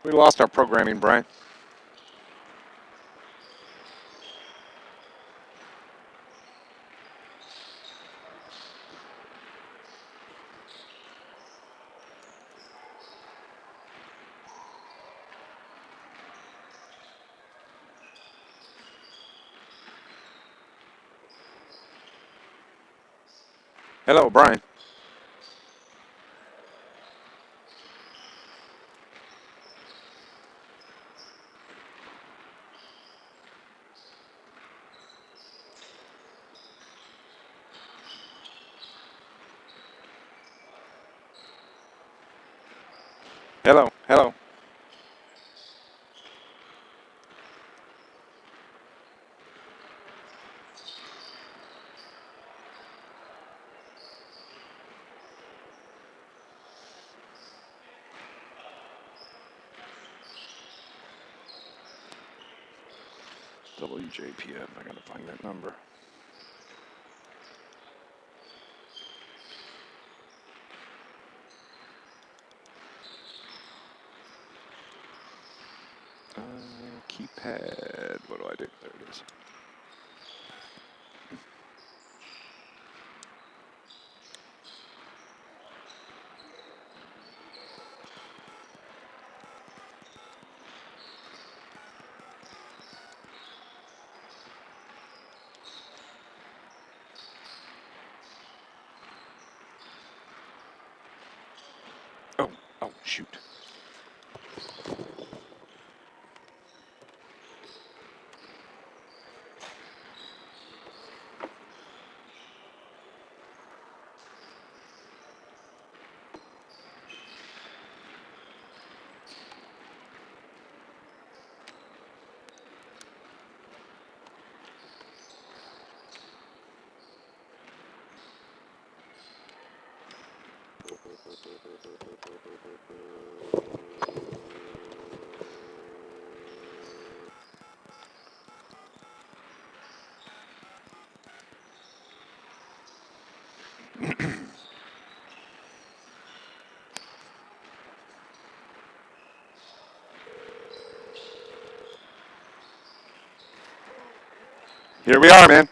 We lost our programming, Brian. Hello, Brian. Hello, hello. WJPF, I gotta find that number. Keypad, what do I do? There it is. Oh, shoot. Here we are, man.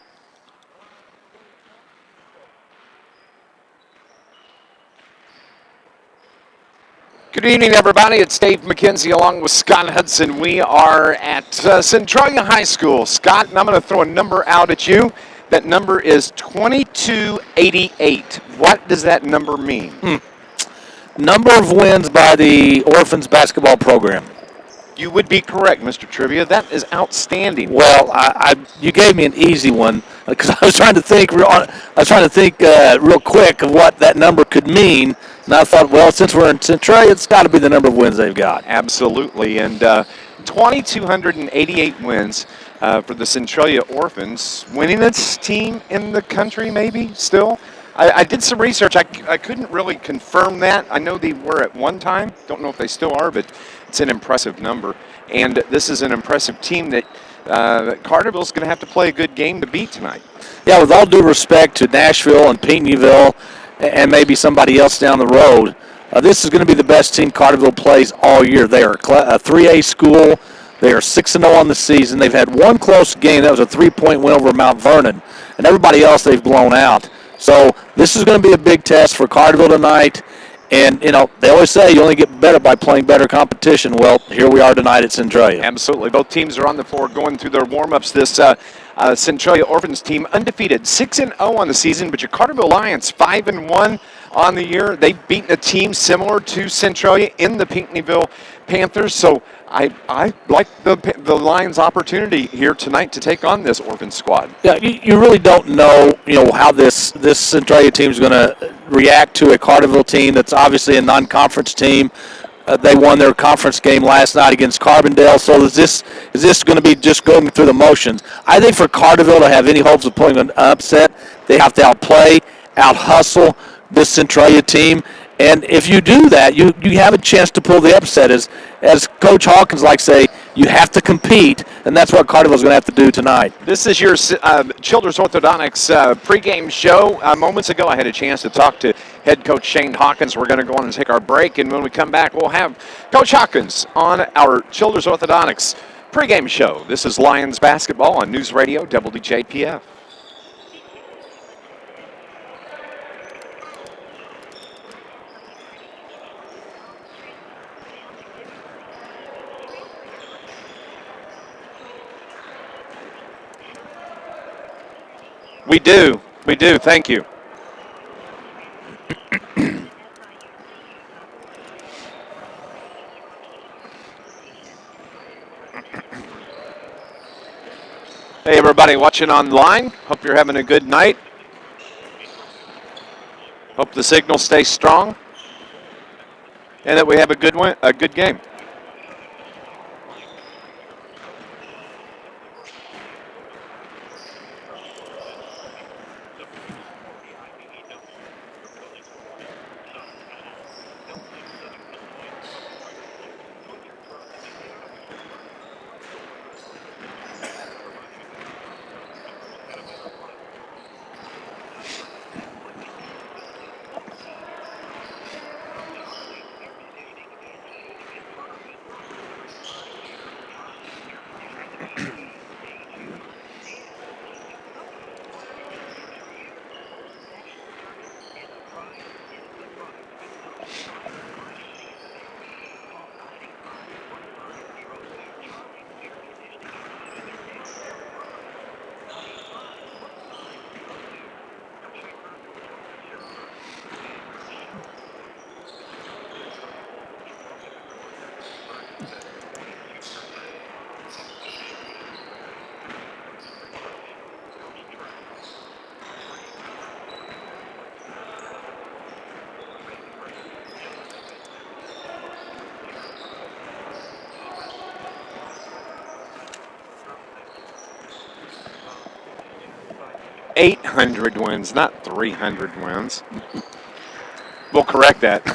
Good evening, everybody. It's Dave McKenzie along with Scott Hudson. We are at Centralia High School. Scott, and I'm going to throw a number out at you. That number is 2288. What does that number mean? Number of wins by the Orphans basketball program. You would be correct, Mr. Trivia. That is outstanding. Well, you gave me an easy one because I was trying to think. Real quick of what that number could mean, and I thought, well, since we're in Centralia, it's got to be the number of wins they've got. Absolutely, and 2,288 wins for the Centralia Orphans, winningest team in the country, maybe still. I did some research. I couldn't really confirm that. I know they were at one time. Don't know if they still are, but it's an impressive number. And this is an impressive team that Carterville's going to have to play a good game to beat tonight. Yeah, with all due respect to Nashville and Pinckneyville and maybe somebody else down the road, this is going to be the best team Carterville plays all year. They are a 3A school. They are 6-0 on the season. They've had one close game. That was a 3-point win over Mount Vernon. And everybody else they've blown out. So this is going to be a big test for Carterville tonight. And, you know, they always say you only get better by playing better competition. Well, here we are tonight at Centralia. Absolutely. Both teams are on the floor going through their warm-ups. This Centralia Orphans team undefeated, 6-0 on the season, but your Carterville Lions 5-1 on the year. They've beaten a team similar to Centralia in the Pinckneyville Panthers. So I like the Lions' opportunity here tonight to take on this Orphan squad. Yeah, you really don't know, how this Centralia team is going to react to a Carterville team that's obviously a non-conference team. They won their conference game last night against Carbondale. So is this going to be just going through the motions? I think for Carterville to have any hopes of pulling an upset, they have to outplay, out-hustle this Centralia team. And if you do that, you have a chance to pull the upset. As Coach Hawkins likes to say, you have to compete, and that's what Carterville's going to have to do tonight. This is your Children's Orthodontics pregame show. Moments ago, I had a chance to talk to head coach Shane Hawkins. We're going to go on and take our break, and when we come back, we'll have Coach Hawkins on our Children's Orthodontics pregame show. This is Lions basketball on News Radio WJPF. We do. Thank you. Hey, everybody watching online. Hope you're having a good night. Hope the signal stays strong and that we have a good game. $800 wins, not 300 wins. We'll correct that.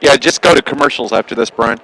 Yeah, just go to commercials after this, Brian.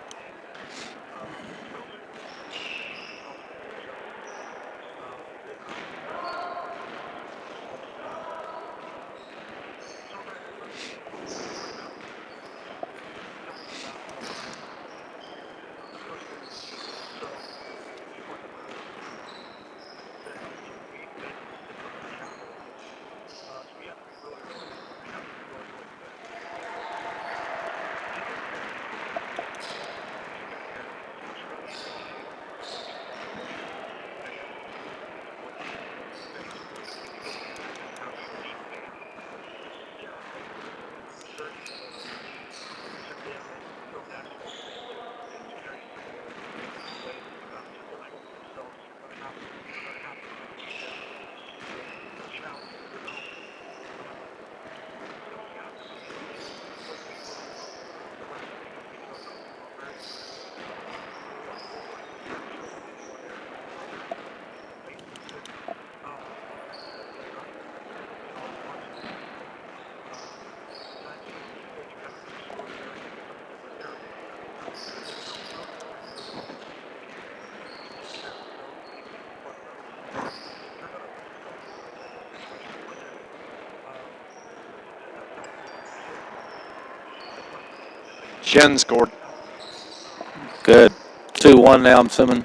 Shen scored. Good. 2-1 now, I'm assuming.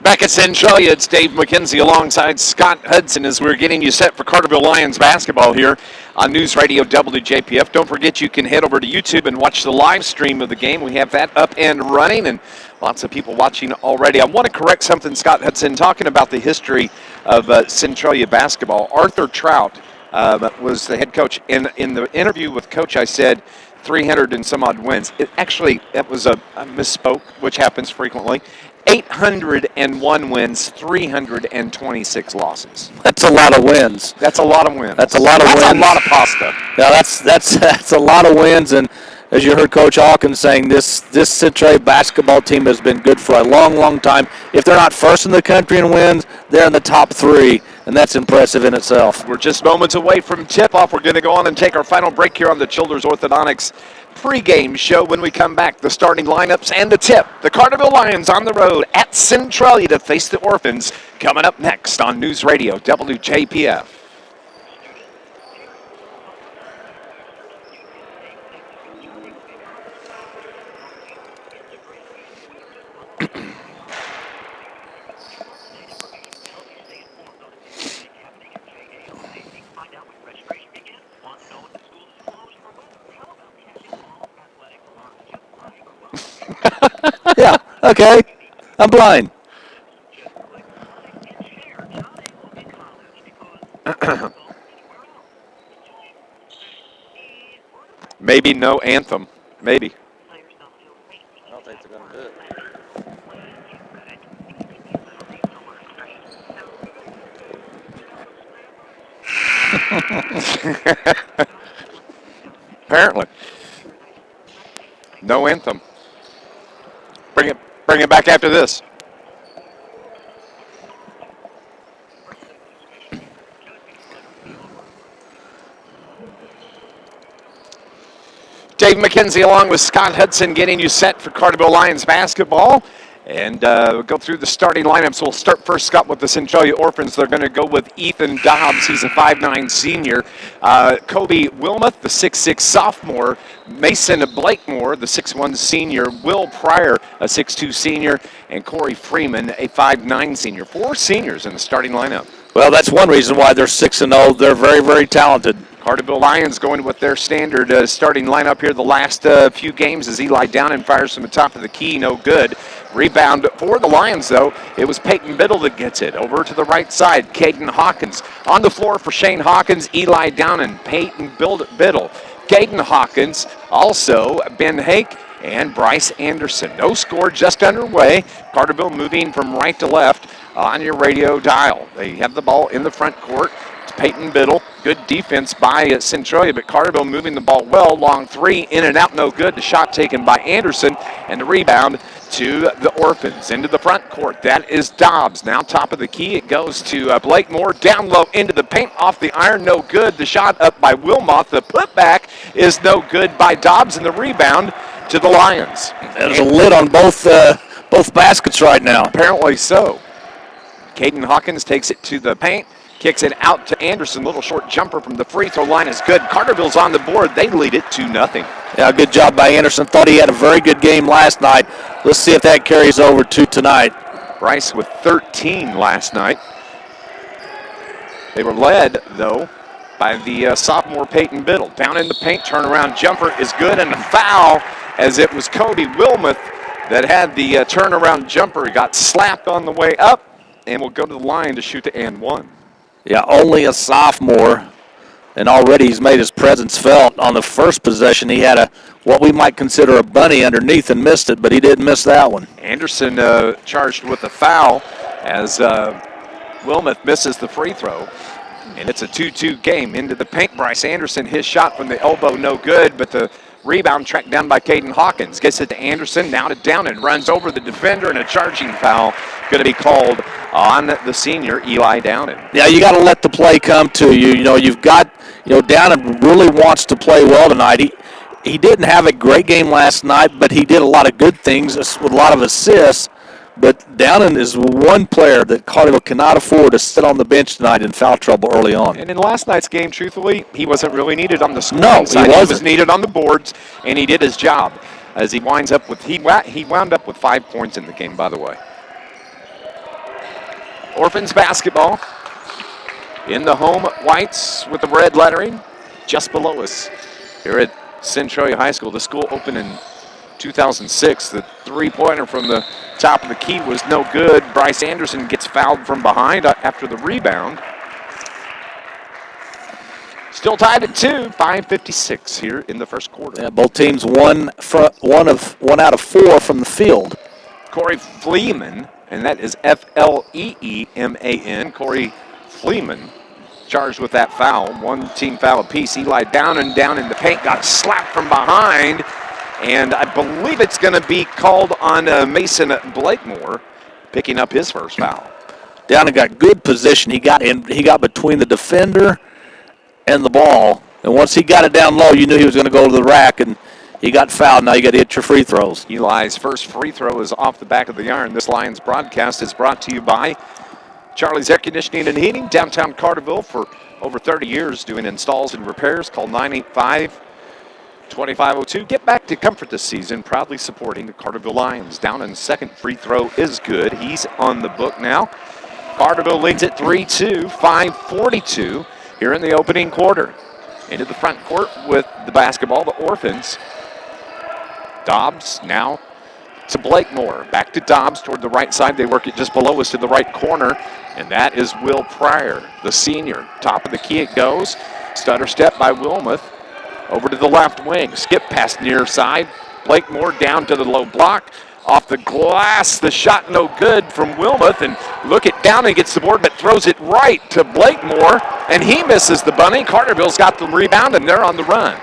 Back at Centralia, it's Dave McKenzie alongside Scott Hudson as we're getting you set for Carterville Lions basketball here on News Radio WJPF. Don't forget you can head over to YouTube and watch the live stream of the game. We have that up and running and lots of people watching already. I want to correct something, Scott Hudson, talking about the history of Centralia basketball. Arthur Trout was the head coach. In the interview with Coach, I said 300 and some odd wins. That was a misspoke, which happens frequently. 801 wins, 326 losses. That's a lot of wins. That's a lot of wins. That's a lot of wins. That's a lot of pasta. Yeah, that's a lot of wins. And as you heard Coach Hawkins saying, this Centralia basketball team has been good for a long, long time. If they're not first in the country in wins, they're in the top 3, and that's impressive in itself. We're just moments away from tip-off. We're going to go on and take our final break here on the Childers Orthodontics pregame show. When we come back, the starting lineups and the tip. The Carterville Lions on the road at Centralia to face the Orphans. Coming up next on News Radio WJPF. Yeah, okay. I'm blind. Maybe no anthem. Maybe. I don't think they're going to do it. Apparently. No anthem. Bring it back after this. Dave McKenzie along with Scott Hudson getting you set for Carterville Lions basketball. And we'll go through the starting lineups. We'll start first, Scott, with the Centralia Orphans. They're going to go with Ethan Dobbs. He's a 5'9 senior. Kobe Wilmoth, the 6'6 sophomore. Mason Blakemore, the 6'1 senior. Will Pryor, a 6'2 senior. And Corey Freeman, a 5'9 senior. 4 seniors in the starting lineup. Well, that's one reason why they're 6-0. They're very, very talented. Carterville Lions going with their standard starting lineup here the last few games as Eli Downen fires from the top of the key, no good. Rebound for the Lions, though. It was Peyton Biddle that gets it. Over to the right side, Caden Hawkins. On the floor for Shane Hawkins, Eli Downen, Peyton Biddle. Caden Hawkins, also Ben Hake, and Bryce Anderson. No score, just underway. Carterville moving from right to left on your radio dial. They have the ball in the front court. Peyton Biddle, good defense by Centralia, but Carterville moving the ball well. Long three, in and out, no good. The shot taken by Anderson, and the rebound to the Orphans. Into the front court, that is Dobbs. Now top of the key, it goes to Blakemore. Down low into the paint, off the iron, no good. The shot up by Wilmoth. The putback is no good by Dobbs, and the rebound to the Lions. There's a lid on both baskets right now. Apparently so. Caden Hawkins takes it to the paint. Kicks it out to Anderson. Little short jumper from the free throw line is good. Carterville's on the board. They lead it 2-0. Yeah, good job by Anderson. Thought he had a very good game last night. Let's see if that carries over to tonight. Bryce with 13 last night. They were led, though, by the sophomore Peyton Biddle. Down in the paint, turnaround jumper is good, and a foul as it was Cody Wilmoth that had the turnaround jumper. He got slapped on the way up and will go to the line to shoot the and one. Yeah, only a sophomore, and already he's made his presence felt. On the first possession, he had what we might consider a bunny underneath and missed it, but he didn't miss that one. Anderson charged with a foul as Wilmoth misses the free throw. And it's a 2-2 game. Into the paint, Bryce Anderson, his shot from the elbow, no good, but the rebound tracked down by Caden Hawkins. Gets it to Anderson, now to Downen, runs over the defender, and a charging foul going to be called on the senior, Eli Downen. Yeah, you got to let the play come to you. You know, you've got, Downen really wants to play well tonight. He didn't have a great game last night, but he did a lot of good things with a lot of assists. But Downen is one player that Carterville cannot afford to sit on the bench tonight in foul trouble early on. And in last night's game, truthfully, he wasn't really needed on the scoring side. He was needed on the boards, and he did his job. As he winds up with, he wound up with 5 points in the game, by the way. Orphans basketball in the home whites with the red lettering just below us here at Centralia High School. The school opened in 2006. The three-pointer from the top of the key was no good. Bryce Anderson gets fouled from behind after the rebound. Still tied at 2, 5:56 here in the first quarter. Yeah, both teams one out of 4 from the field. Corey Fleeman, and that is Fleeman. Corey Fleeman charged with that foul. One team foul apiece. Eli Downen down in the paint, got slapped from behind. And I believe it's going to be called on Mason Blakemore, picking up his first foul. Downen got good position. He got between the defender and the ball. And once he got it down low, you knew he was going to go to the rack, and he got fouled. Now you got to hit your free throws. Eli's first free throw is off the back of the iron. This Lions broadcast is brought to you by Charlie's Air Conditioning and Heating, downtown Carterville for over 30 years doing installs and repairs. Call 985-2502. Get back to comfort this season, proudly supporting the Carterville Lions. Downen's second free throw is good. He's on the book now. Carterville leads at 3-2, 5:42 here in the opening quarter. Into the front court with the basketball, the Orphans. Dobbs now to Blakemore. Back to Dobbs toward the right side. They work it just below us to the right corner, and that is Will Pryor, the senior. Top of the key it goes. Stutter step by Wilmoth. Over to the left wing. Skip past near side. Blakemore down to the low block. Off the glass. The shot no good from Wilmoth. And look it down and gets the board, but throws it right to Blakemore. And he misses the bunny. Carterville's got the rebound, and they're on the run.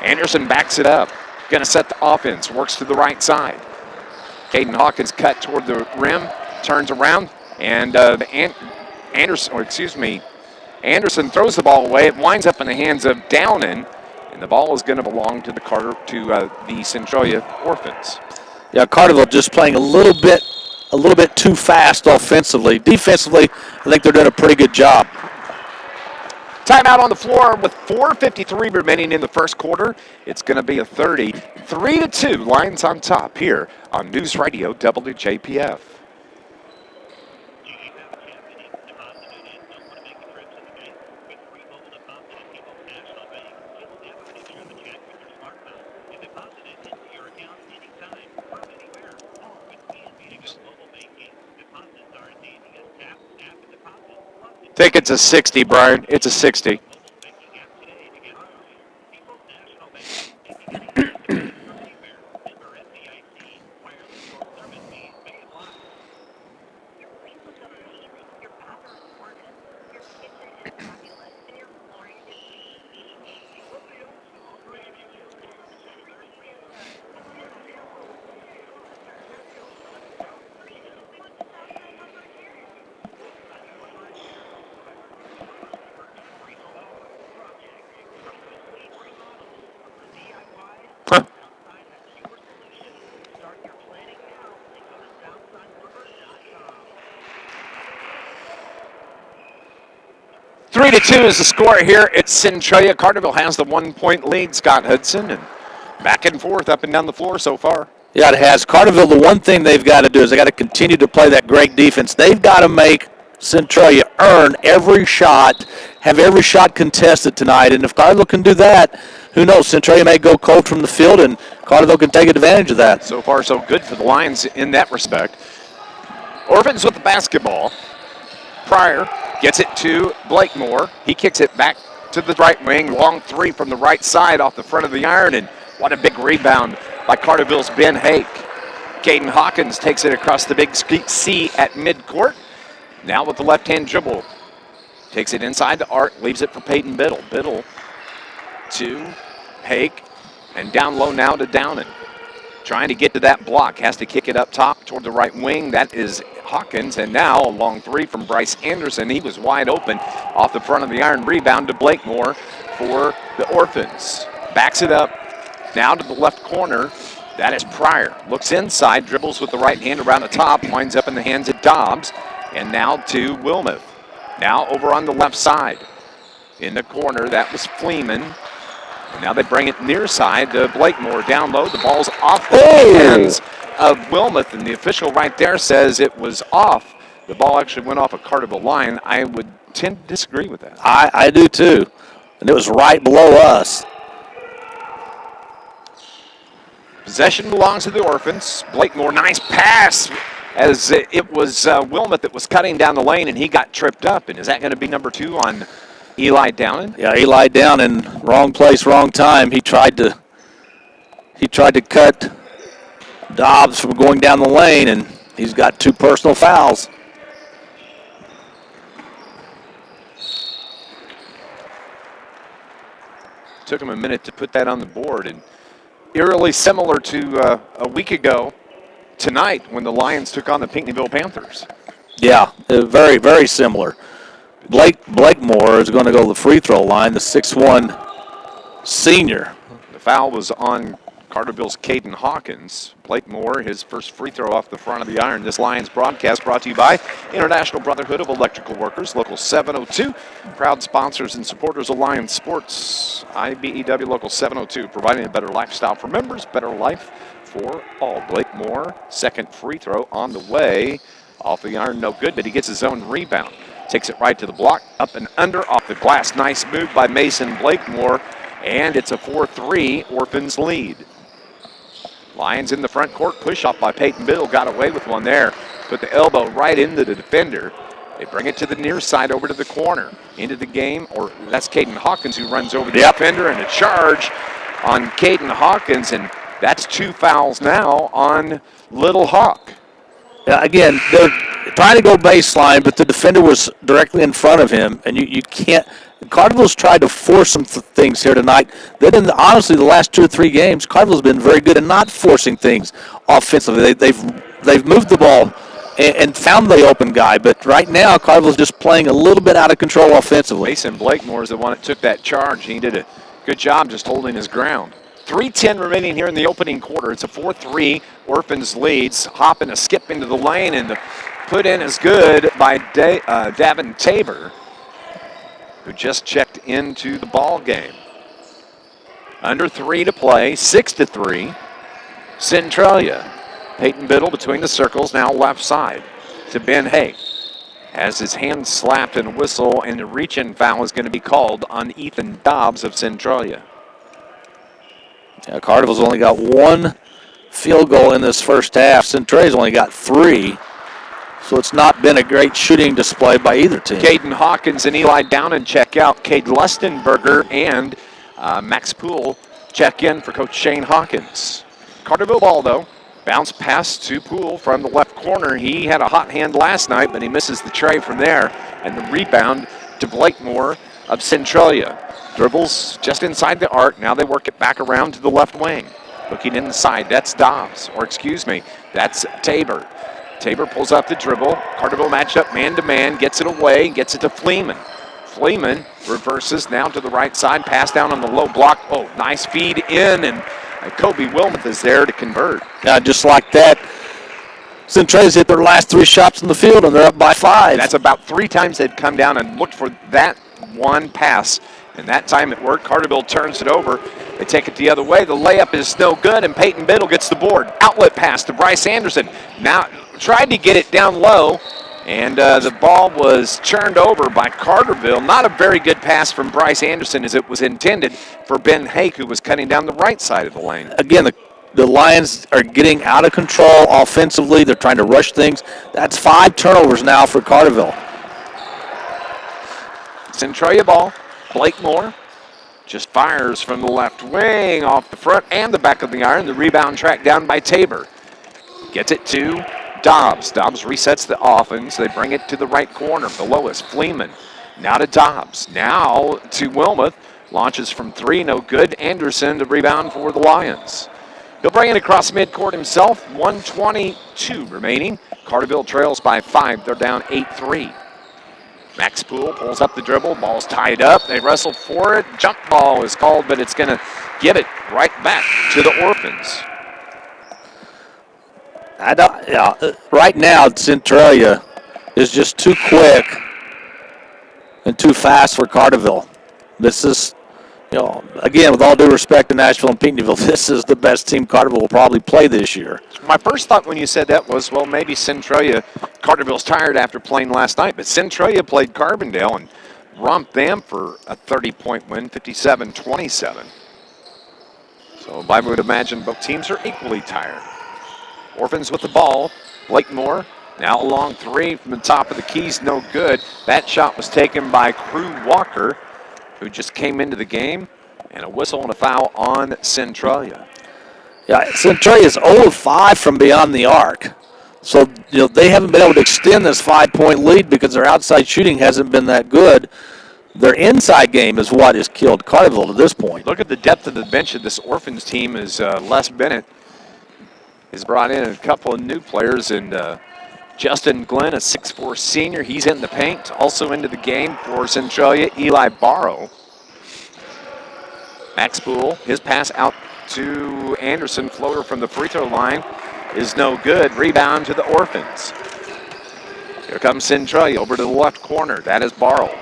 Anderson backs it up. Going to set the offense. Works to the right side. Caden Hawkins cut toward the rim. Turns around. And Anderson throws the ball away. It winds up in the hands of Downen, and the ball is going to belong to the Centralia Orphans. Yeah, Carterville just playing a little bit too fast offensively. Defensively, I think they're doing a pretty good job. Timeout on the floor with 4:53 remaining in the first quarter. It's going to be a 30. 3-2, Lions on top here on News Radio WJPF. Think it's a 60, Brian. It's a 60. Huh. 3-2 is the score here at Centralia. Carterville has the 1-point lead. Scott Hudson, and back and forth up and down the floor so far. Yeah, it has. Carterville, the one thing they've got to do is they got to continue to play that great defense. They've got to make Centralia earn every shot, have every shot contested tonight. And if Carterville can do that, who knows? Centralia may go cold from the field, and Carterville can take advantage of that. So far, so good for the Lions in that respect. Orphans with the basketball. Pryor gets it to Blakemore. He kicks it back to the right wing. Long three from the right side off the front of the iron. And what a big rebound by Carterville's Ben Hake. Caden Hawkins takes it across the big C at midcourt. Now with the left-hand dribble. Takes it inside to Art. Leaves it for Peyton Biddle. Biddle to Hake. And down low now to Downen. Trying to get to that block. Has to kick it up top toward the right wing. That is Hawkins, and now a long three from Bryce Anderson. He was wide open off the front of the iron. Rebound to Blakemore for the Orphans. Backs it up now to the left corner. That is Pryor. Looks inside, dribbles with the right hand around the top, winds up in the hands of Dobbs, and now to Wilmoth. Now over on the left side. In the corner, that was Fleeman. And now they bring it near side to Blakemore. Down low, the ball's off the hands of Wilmoth, and the official right there says it was off. The ball actually went off a Carterville line. I would tend to disagree with that. I do too. And it was right below us. Possession belongs to the Orphans. Blakemore, nice pass, as it was Wilmoth that was cutting down the lane, and he got tripped up. And is that going to be number 2 on Eli Downen? Yeah, Eli Downen, wrong place, wrong time. He tried to cut Dobbs from going down the lane, and he's got 2 personal fouls. Took him a minute to put that on the board, and eerily similar to a week ago tonight when the Lions took on the Pinckneyville Panthers. Yeah, very, very similar. Blakemore is going to go to the free throw line, the 6'1" senior. The foul was on Carterville's Caden Hawkins. Blakemore, his first free throw off the front of the iron. This Lions broadcast brought to you by International Brotherhood of Electrical Workers, Local 702. Proud sponsors and supporters of Lions Sports. IBEW Local 702, providing a better lifestyle for members, better life for all. Blakemore, second free throw on the way. Off the iron, no good, but he gets his own rebound. Takes it right to the block, up and under, off the glass. Nice move by Mason Blakemore, and it's a 4-3 Orphans lead. Lions in the front court, push off by Peyton Biddle, got away with one there. Put the elbow right into the defender. They bring it to the near side, over to the corner. Into the game, or that's Caden Hawkins who runs over the defender, and a charge on Caden Hawkins, and that's 2 fouls now on Little Hawk. Yeah, again, they're trying to go baseline, but the defender was directly in front of him, and you can't. Carterville's tried to force some things here tonight. Then, honestly, the last 2 or 3 games, Carterville's been very good at not forcing things offensively. They've moved the ball and found the open guy, but right now, Carterville's just playing a little bit out of control offensively. Mason Blakemore is the one that took that charge. He did a good job just holding his ground. 3:10 remaining here in the opening quarter. It's a 4-3 Orphans leads. Hopping a skip into the lane, and the put in is good by Davin Tabor, who just checked into the ball game. Under 3 to play, 6-3. Centralia. Peyton Biddle between the circles, now left side to Ben Hay. Has his hand slapped and whistle, and the reach-in foul is going to be called on Ethan Dobbs of Centralia. Yeah, Carterville's only got one field goal in this first half. Centralia's only got 3. So it's not been a great shooting display by either team. Caden Hawkins and Eli Downen check out. Cade Lustenberger and Max Poole check in for Coach Shane Hawkins. Carterville ball, though. Bounce pass to Poole from the left corner. He had a hot hand last night, but he misses the tray from there. And the rebound to Blakemore of Centralia. Dribbles just inside the arc. Now they work it back around to the left wing. Looking inside, that's Dobbs. Or excuse me, that's Tabor. Tabor pulls up the dribble. Carterville matched up man-to-man, gets it away, gets it to Fleeman. Fleeman reverses now to the right side, pass down on the low block. Oh, nice feed in, and Kobe Wilmoth is there to convert. Yeah, just like that, Centralia's hit their last 3 shots in the field, and they're up by 5. That's about 3 times they've come down and looked for that one pass, and that time it worked. Carterville turns it over. They take it the other way. The layup is no good, and Peyton Biddle gets the board. Outlet pass to Bryce Anderson. Now tried to get it down low, and the ball was churned over by Carterville. Not a very good pass from Bryce Anderson as it was intended for Ben Hake, who was cutting down the right side of the lane. Again, the Lions are getting out of control offensively. They're trying to rush things. That's 5 turnovers now for Carterville. Centralia ball. Blakemore just fires from the left wing off the front and the back of the iron. The rebound tracked down by Tabor. Gets it to Dobbs. Dobbs resets the offense. They bring it to the right corner. Below us, Fleeman. Now to Dobbs. Now to Wilmoth. Launches from 3, no good. Anderson to rebound for the Lions. He'll bring it across midcourt himself. 1:22 remaining. Carterville trails by 5. They're down 8-3. Max Poole pulls up the dribble. Ball's tied up. They wrestle for it. Jump ball is called, but it's going to give it right back to the Orphans. Right now, Centralia is just too quick and too fast for Carterville. This is, again, with all due respect to Nashville and Pinckneyville, this is the best team Carterville will probably play this year. My first thought when you said that was, well, maybe Carterville's tired after playing last night, but Centralia played Carbondale and romped them for a 30-point win, 57-27. So I would imagine both teams are equally tired. Orphans with the ball. Blakemore now a long 3 from the top of the keys, no good. That shot was taken by Crew Walker, who just came into the game, and a whistle and a foul on Centralia. Yeah, Centralia is 0-5 from beyond the arc. So, they haven't been able to extend this 5-point lead because their outside shooting hasn't been that good. Their inside game is what has killed Carterville to this point. Look at the depth of the bench of this Orphans team. Is Les Bennett has brought in a couple of new players, and Justin Glenn, a 6'4 senior, he's in the paint. Also into the game for Centralia, Eli Barrow. Max Poole, his pass out to Anderson, floater from the free throw line is no good. Rebound to the Orphans. Here comes Centralia over to the left corner. That is Barrow.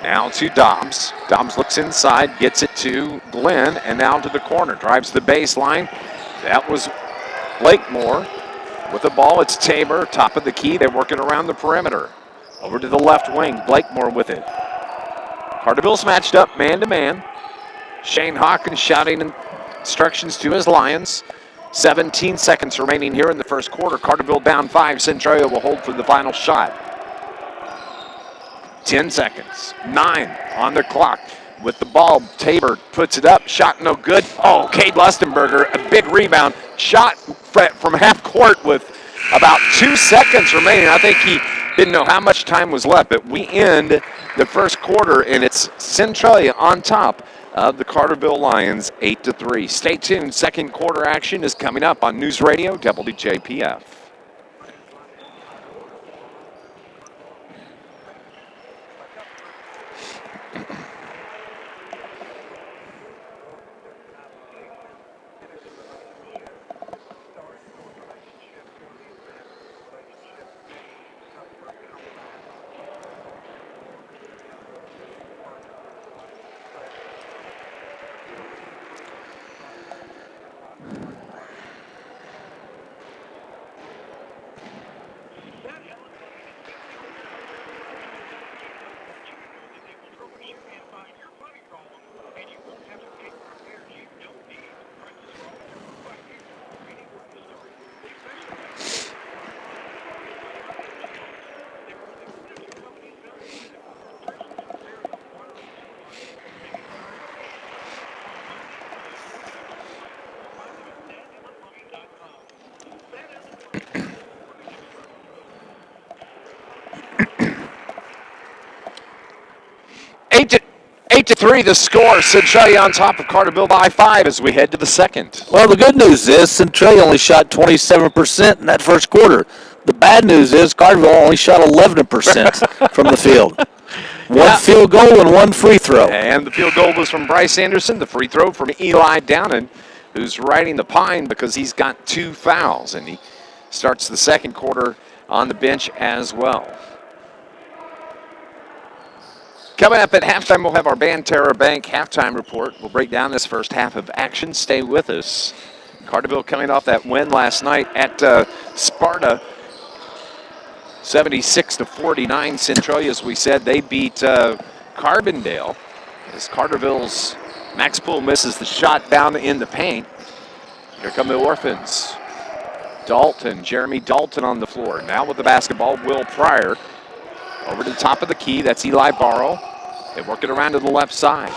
Now to Dobbs. Dobbs looks inside, gets it to Glenn, and now to the corner. Drives the baseline. That was Blakemore. With the ball, it's Tabor, top of the key. They're working around the perimeter. Over to the left wing, Blakemore with it. Carterville's matched up man-to-man. Shane Hawkins shouting instructions to his Lions. 17 seconds remaining here in the first quarter. Carterville down 5. Centralia will hold for the final shot. 10 seconds. 9 on the clock. With the ball, Tabor puts it up. Shot no good. Oh, Cade Lustenberger, a big rebound. Shot from half court with about 2 seconds remaining. I think he didn't know how much time was left, but we end the first quarter, and it's Centralia on top of the Carterville Lions, 8-3. Stay tuned. Second quarter action is coming up on News Radio WJPF. 8-3 the score. Centralia on top of Carterville by 5 as we head to the second. Well, the good news is Centralia only shot 27% in that first quarter. The bad news is Carterville only shot 11% from the field. One field goal and one free throw. And the field goal was from Bryce Anderson. The free throw from Eli Downen, who's riding the pine because he's got 2 fouls. And he starts the second quarter on the bench as well. Coming up at halftime, we'll have our Banterra Bank halftime report. We'll break down this first half of action. Stay with us. Carterville coming off that win last night at Sparta, 76-49. Centralia, as we said, they beat Carbondale. As Carterville's Max Poole misses the shot down in the paint. Here come the Orphans. Jeremy Dalton on the floor. Now with the basketball, Will Pryor. Over to the top of the key, that's Eli Barrow. They work it around to the left side.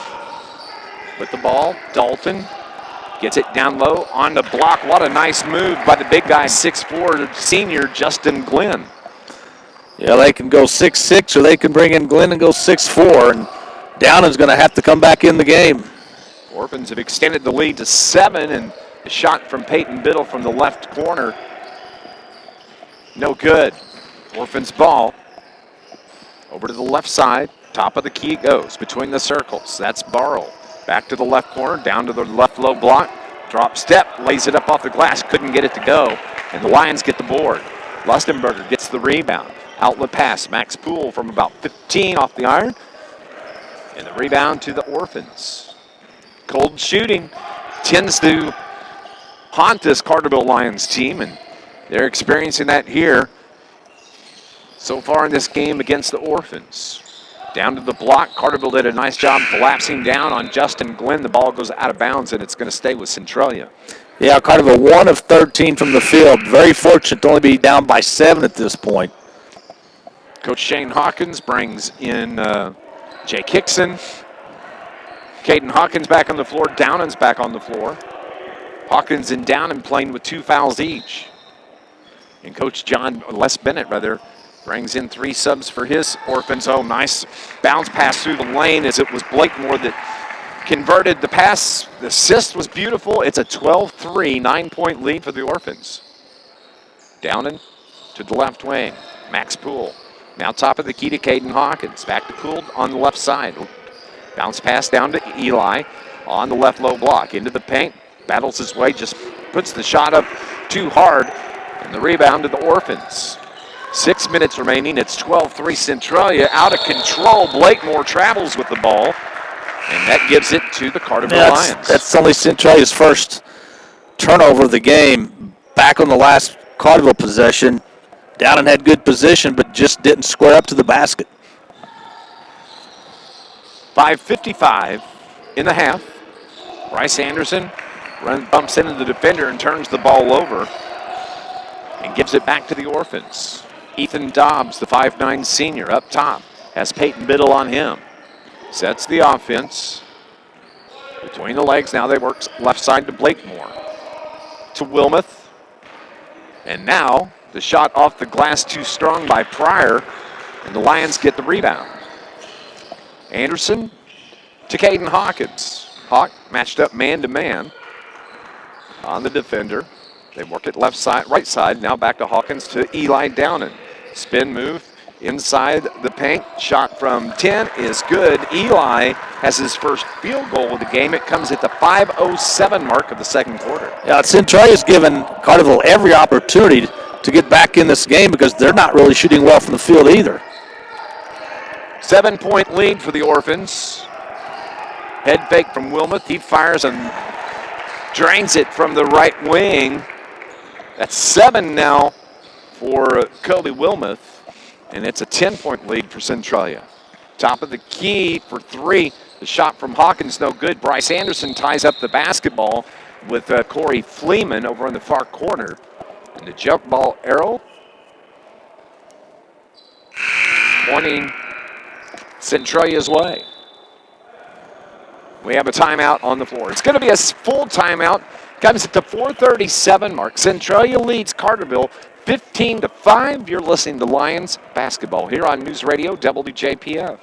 With the ball, Dalton gets it down low on the block. What a nice move by the big guy, 6'4", senior Justin Glenn. Yeah, they can go 6'6", or they can bring in Glenn and go 6'4", and Downen's going to have to come back in the game. Orphans have extended the lead to 7, and a shot from Peyton Biddle from the left corner. No good. Orphans ball. Over to the left side. Top of the key it goes. Between the circles. That's Barrow. Back to the left corner. Down to the left low block. Drop step. Lays it up off the glass. Couldn't get it to go. And the Lions get the board. Lustenberger gets the rebound. Outlet pass. Max Poole from about 15 off the iron. And the rebound to the Orphans. Cold shooting tends to haunt this Carterville Lions team. And they're experiencing that here so far in this game against the Orphans. Down to the block. Carterville did a nice job collapsing down on Justin Glenn. The ball goes out of bounds, and it's going to stay with Centralia. Yeah, Carterville 1 of 13 from the field. Very fortunate to only be down by 7 at this point. Coach Shane Hawkins brings in Jake Hickson. Caden Hawkins back on the floor. Downen's back on the floor. Hawkins and Downen playing with 2 fouls each. And Coach Les Bennett, brings in 3 subs for his Orphans. Oh, nice bounce pass through the lane as it was Blakemore that converted the pass. The assist was beautiful. It's a 12-3, 9-point lead for the Orphans. Downen to the left wing. Max Poole. Now top of the key to Caden Hawkins. Back to Poole on the left side. Bounce pass down to Eli on the left low block. Into the paint. Battles his way. Just puts the shot up too hard. And the rebound to the Orphans. 6 minutes remaining. It's 12-3 Centralia. Out of control. Blakemore travels with the ball. And that gives it to the Carterville Lions. That's only Centralia's first turnover of the game. Back on the last Carterville possession. Downen had good position, but just didn't square up to the basket. 5:55 in the half. Bryce Anderson bumps into the defender and turns the ball over and gives it back to the Orphans. Ethan Dobbs, the 5'9 senior, up top, has Peyton Biddle on him. Sets the offense. Between the legs, now they work left side to Blakemore. To Wilmoth. And now the shot off the glass too strong by Pryor, and the Lions get the rebound. Anderson to Caden Hawkins. Hawk matched up man-to-man on the defender. They work it left side, right side. Now back to Hawkins to Eli Downen. Spin move inside the paint. Shot from 10 is good. Eli has his first field goal of the game. It comes at the 5:07 mark of the second quarter. Yeah, Centralia's given Carterville every opportunity to get back in this game because they're not really shooting well from the field either. 7-point lead for the Orphans. Head fake from Wilmoth. He fires and drains it from the right wing. That's 7 now for Kobe Wilmoth, and it's a 10-point lead for Centralia. Top of the key for 3. The shot from Hawkins, no good. Bryce Anderson ties up the basketball with Corey Fleeman over in the far corner. And the jump ball arrow pointing Centralia's way. We have a timeout on the floor. It's going to be a full timeout. Comes at the 4:37 mark. Centralia leads Carterville 15-5. You're listening to Lions basketball here on News Radio WJPF.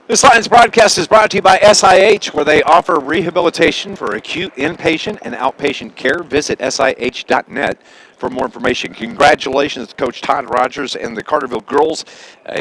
This Lions broadcast is brought to you by SIH, where they offer rehabilitation for acute inpatient and outpatient care. Visit SIH.net for more information. Congratulations to Coach Todd Rogers and the Carterville girls.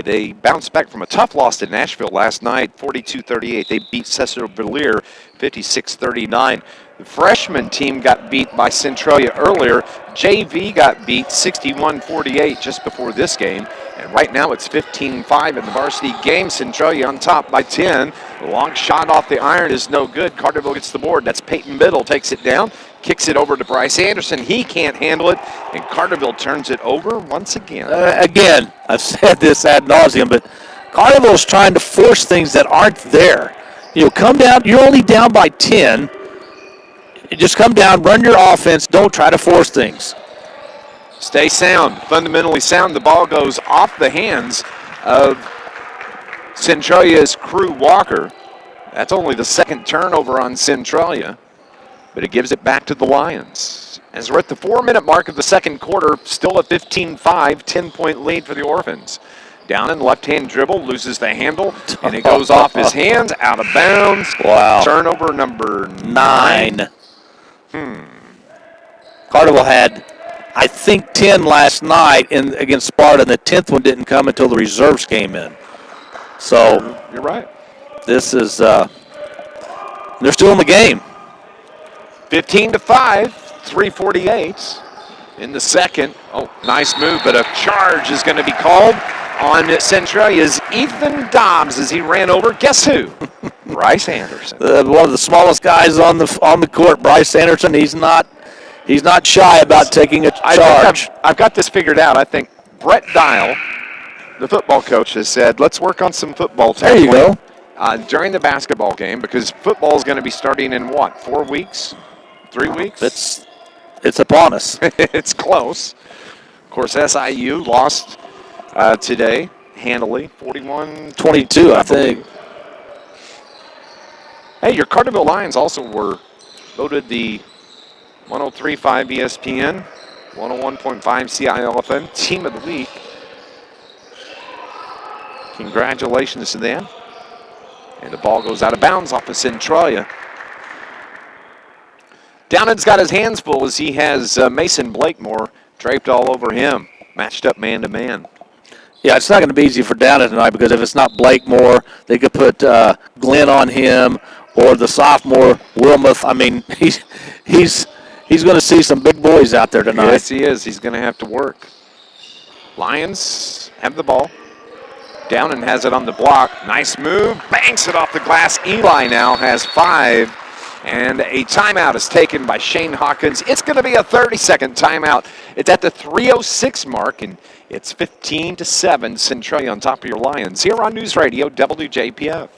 They bounced back from a tough loss to Nashville last night, 42-38. They beat Cecil Villiers 56-39. The freshman team got beat by Centralia earlier. JV got beat 61-48 just before this game. And right now it's 15-5 in the varsity game. Centralia on top by 10. The long shot off the iron is no good. Carterville gets the board. That's Peyton Biddle, takes it down, kicks it over to Bryce Anderson. He can't handle it, and Carterville turns it over once again. Again, I've said this ad nauseum, but Carterville is trying to force things that aren't there. You know, come down. You're only down by 10. You just come down, run your offense. Don't try to force things. Stay sound, fundamentally sound. The ball goes off the hands of Centralia's Crew Walker. That's only the second turnover on Centralia, but it gives it back to the Lions. As we're at the 4-minute mark of the second quarter, still a 15-5, 10-point lead for the Orphans. Down in left-hand dribble, loses the handle, and it goes off his hands, out of bounds. Wow. Turnover number 9. Carterville had, I think, 10 last night against Sparta, and the 10th one didn't come until the reserves came in. So you're right. This is they're still in the game. 15-5, 3:48 in the second. Oh, nice move, but a charge is going to be called on Centralia's Ethan Dobbs as he ran over. Guess who? Bryce Anderson. One of the smallest guys on the court, Bryce Anderson. He's not shy about taking a charge. I've got this figured out. I think Brett Dial, the football coach, has said, let's work on some football tackling. There you go. During the basketball game, because football is going to be starting in what, 4 weeks? 3 weeks? It's upon us. It's close. Of course, SIU lost today handily, 41-22, I think. Hey, your Carterville Lions also were voted the 103.5 ESPN, 101.5 CILFM Team of the Week. Congratulations to them. And the ball goes out of bounds off of Centralia. Downan's got his hands full as he has Mason Blakemore draped all over him, matched up man-to-man. Yeah, it's not going to be easy for Downing tonight because if it's not Blakemore, they could put Glenn on him or the sophomore Wilmoth. I mean, he's going to see some big boys out there tonight. Yes, he is. He's going to have to work. Lions have the ball. Downing has it on the block. Nice move. Banks it off the glass. Eli now has 5. And a timeout is taken by Shane Hawkins. It's going to be a 30-second timeout. It's at the 3:06 mark, and it's 15-7. Centralia on top of your Lions here on News Radio WJPF.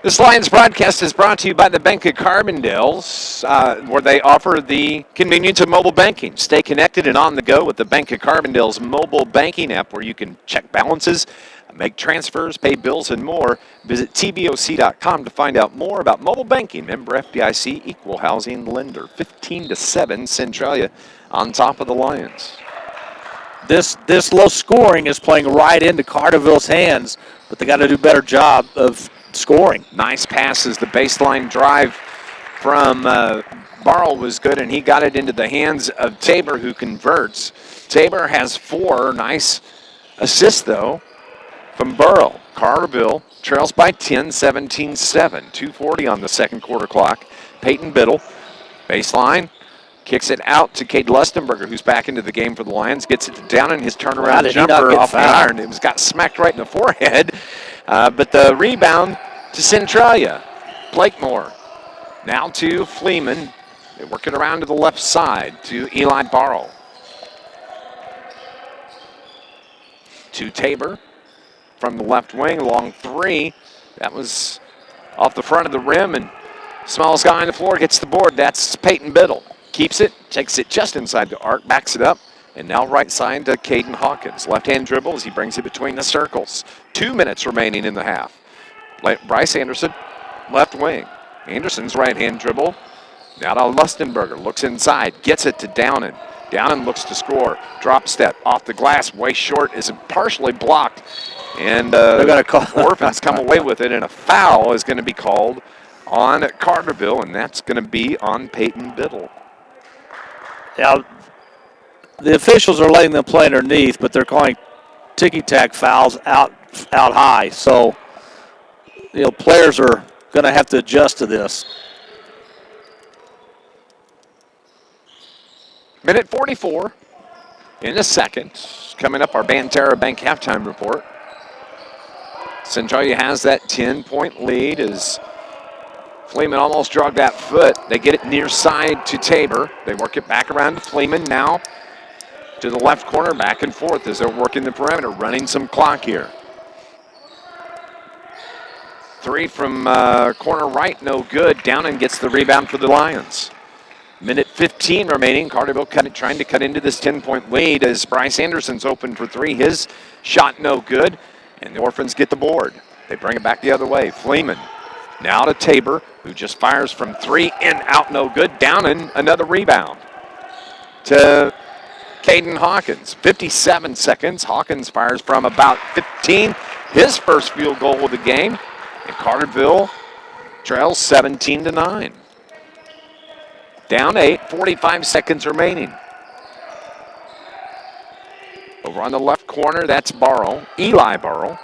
This Lions broadcast is brought to you by the Bank of Carbondale's, where they offer the convenience of mobile banking. Stay connected and on the go with the Bank of Carbondale's mobile banking app, where you can check balances, Make transfers, pay bills, and more. Visit tboc.com to find out more about mobile banking. Member FDIC, equal housing lender. 15-7, Centralia on top of the Lions. This low scoring is playing right into Carterville's hands, but they got to do a better job of scoring. Nice passes. The baseline drive from Barl was good, and he got it into the hands of Tabor, who converts. Tabor has 4 nice assists, though, from Burrow. Carterville trails by 10, 17-7. 2:40 on the second quarter clock. Peyton Biddle, baseline, kicks it out to Cade Lustenberger, who's back into the game for the Lions. Gets it down in his turnaround jumper off the iron. It got smacked right in the forehead. But the rebound to Centralia. Blakemore now to Fleeman. They work it around to the left side to Eli Barrow. To Tabor from the left wing, long 3. That was off the front of the rim, and smallest guy on the floor gets the board. That's Peyton Biddle. Keeps it, takes it just inside the arc, backs it up, and now right side to Caden Hawkins. Left-hand dribble as he brings it between the circles. 2 minutes remaining in the half. Bryce Anderson, left wing. Anderson's right-hand dribble. Now to Lustenberger, looks inside, gets it to Downen. Downen looks to score. Drop step off the glass, way short, is partially blocked. And they're going to call Orphans come away with it, and a foul is going to be called on Carterville, and that's going to be on Peyton Biddle. Now, the officials are letting them play underneath, but they're calling ticky-tack fouls out high. So, players are going to have to adjust to this. Minute 44 in a second. Coming up, our Banterra Bank halftime report. Centralia has that 10-point lead as Fleeman almost drug that foot. They get it near side to Tabor. They work it back around to Fleeman now to the left corner, back and forth as they're working the perimeter, running some clock here. 3 from corner right, no good. Downen gets the rebound for the Lions. Minute 15 remaining. Carterville trying to cut into this 10-point lead as Bryce Anderson's open for 3. His shot no good, and the Orphans get the board. They bring it back the other way. Fleeman now to Tabor, who just fires from 3 and out no good. Downen, another rebound to Caden Hawkins. 57 seconds. Hawkins fires from about 15. His first field goal of the game. And Carterville trails 17-9. Down 8, 45 seconds remaining. Over on the left corner, that's Barrow, Eli Barrow.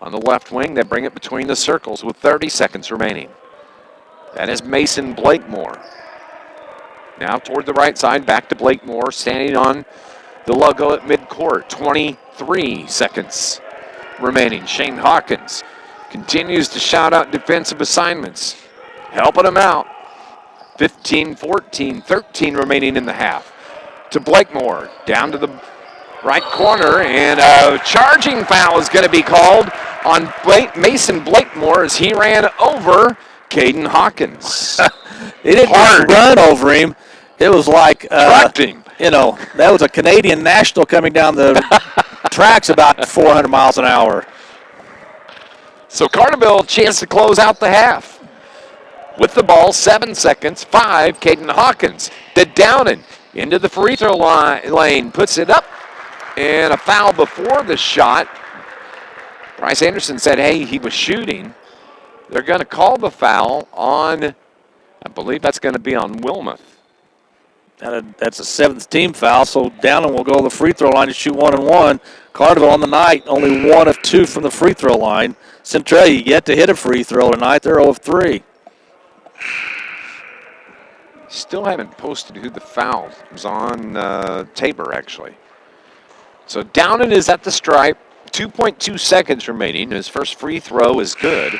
On the left wing, they bring it between the circles with 30 seconds remaining. That is Mason Blakemore. Now toward the right side, back to Blakemore, standing on the logo at midcourt. 23 seconds remaining. Shane Hawkins continues to shout out defensive assignments, helping him out. 15, 14, 13 remaining in the half. To Blakemore, down to the right corner, and a charging foul is going to be called on Mason Blakemore as he ran over Caden Hawkins. He didn't just run over him. It was like, him. That was a Canadian national coming down the tracks about 400 miles an hour. So Carterville, chance to close out the half. With the ball, 7 seconds, 5, Caden Hawkins to Downen into the free throw lane, puts it up, and a foul before the shot. Bryce Anderson said, hey, he was shooting. They're going to call the foul on, I believe that's going to be on Wilmoth. That's a 7th team foul, so Downen will go to the free throw line to shoot 1-1. Carterville on the night, only 1 of 2 from the free throw line. Centralia yet to hit a free throw tonight. They're 0 of 3. Still haven't posted who the foul was on. Tabor, actually. So Downen is at the stripe. 2.2 seconds remaining. His first free throw is good.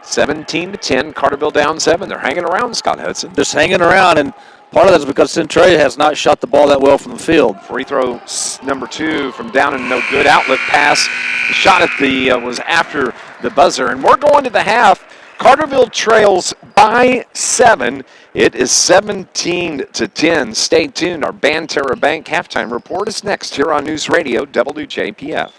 (17-10). Carterville down 7. They're hanging around, Scott Hudson. Just hanging around, and part of that is because Centralia has not shot the ball that well from the field. Free throw number 2 from Downen, no good. Outlet pass. The shot at the was after the buzzer, and we're going to the half. Carterville trails by 7. It is 17-10. Stay tuned. Our Banterra Bank halftime report is next here on News Radio WJPF.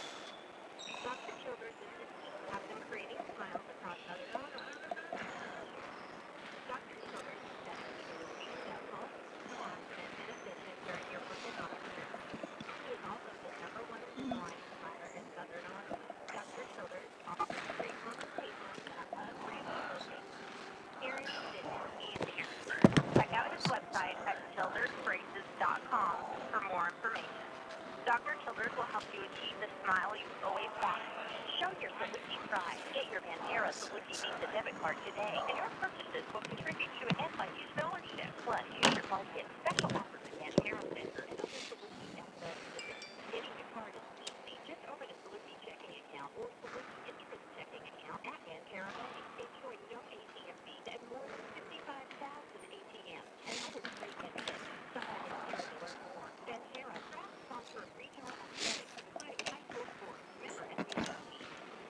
Dr. Childers will help you achieve the smile you've always wanted. Show your Felicity pride. Get your Banterra Felicity Visa debit card today, and your purchases will contribute to an FIU scholarship. Plus, use your card to get special offers at Banterra Center and other Felicity access. Getting your card is easy. Just open a Felicity checking account or Felicity interest checking account at Banterra Bank. Enjoy no ATM fees at more than 55,000 ATMs and other free benefits. Stop by Banterra to learn more. Banterra, proud sponsor of regional athletics and fighting high school sports. Member NBC.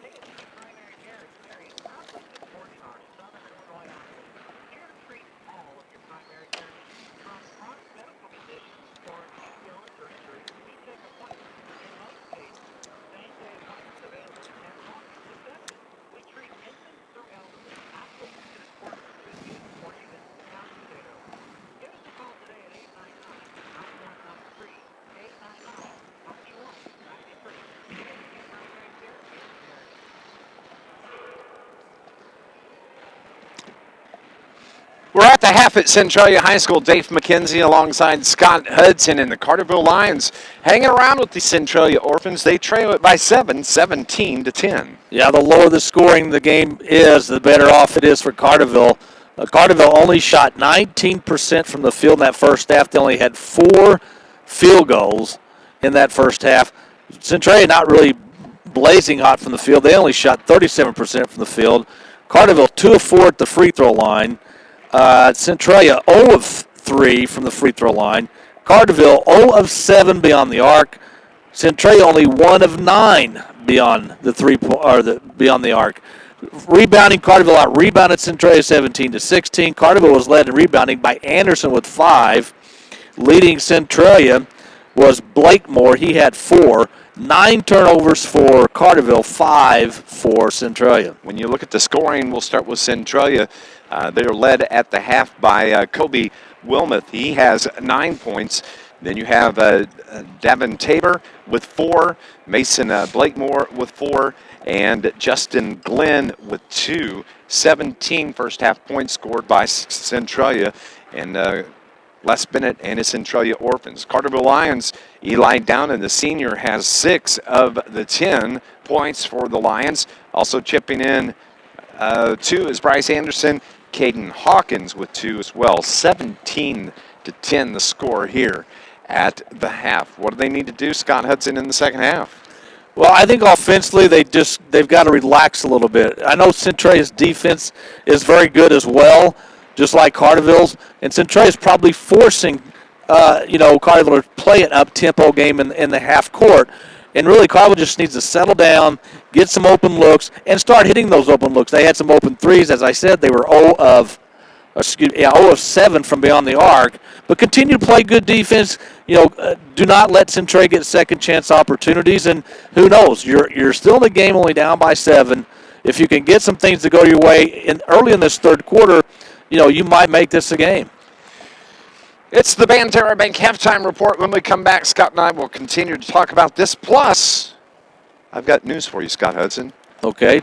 Tickets to primary care experience proudly supporting our Southern Illinois athletes. Care treats all of your primary care needs. From chronic medical conditions or ambulance or injuries, we take appointments. In most cases, same-day appointments available and walk-ins accepted. We treat infants through elderly, athletes to sports enthusiasts, or even couch potatoes. Give us a call today at 899-9193. 899-9193. Primary care is there. We're at the half at Centralia High School. Dave McKenzie alongside Scott Hudson, and the Carterville Lions hanging around with the Centralia Orphans. They trail it by 7, 17-10. Yeah, the lower the scoring the game is, the better off it is for Carterville. Carterville only shot 19% from the field in that first half. They only had 4 field goals in that first half. Centralia not really blazing hot from the field. They only shot 37% from the field. Carterville 2 of 4 at the free throw line. Centralia 0 of 3 from the free throw line. Carterville 0 of 7 beyond the arc. Centralia only 1 of 9 beyond the beyond the arc. Rebounding, Carterville out rebounded Centralia 17-16. Carterville was led in rebounding by Anderson with 5. Leading Centralia was Blakemore. He had 4. 9 turnovers for Carterville, 5 for Centralia. When you look at the scoring, we'll start with Centralia. They are led at the half by Kobe Wilmoth. He has 9 points. Then you have Davin Tabor with 4, Mason Blakemore with 4, and Justin Glenn with 2. 17 first half points scored by Centralia. And Les Bennett and his Centralia Orphans. Carterville Lions, Eli Downen, the senior, has 6 of the 10 points for the Lions. Also chipping in 2 is Bryce Anderson. Caden Hawkins with 2 as well. 17-10 the score here at the half. What do they need to do, Scott Hudson, in the second half? Well, I think offensively they've got to relax a little bit. I know Centralia's defense is very good as well, just like Carterville's, and Centralia's probably forcing Carterville to play an up-tempo game in the half court. And really, Carterville just needs to settle down, get some open looks, and start hitting those open looks. They had some open threes. As I said, they were 0 of 7 from beyond the arc. But continue to play good defense. Do not let Centralia get second chance opportunities. And who knows? You're still in the game, only down by 7. If you can get some things to go your way early in this third quarter, you might make this a game. It's the Banterra Bank halftime report. When we come back, Scott and I will continue to talk about this. Plus, I've got news for you, Scott Hudson. Okay.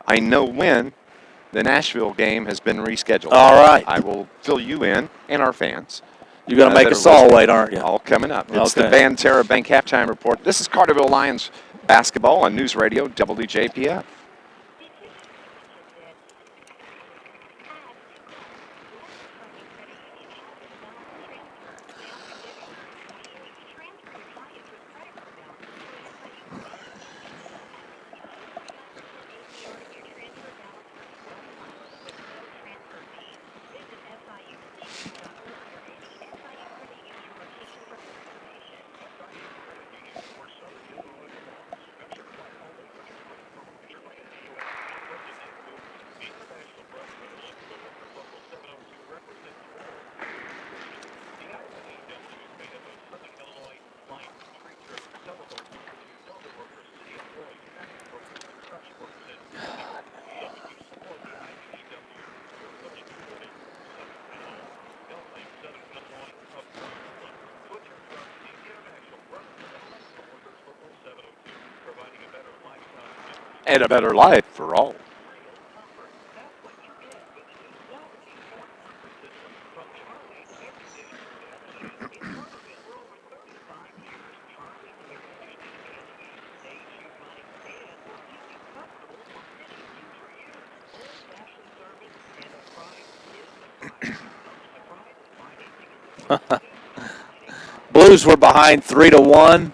I know when the Nashville game has been rescheduled. All right. I will fill you in and our fans. You're going to make us all wait, aren't you? All coming up. It's okay. the Banterra Bank halftime report. This is Carterville Lions basketball on News Radio WJPF. And a better life for all. Blues were behind 3-1.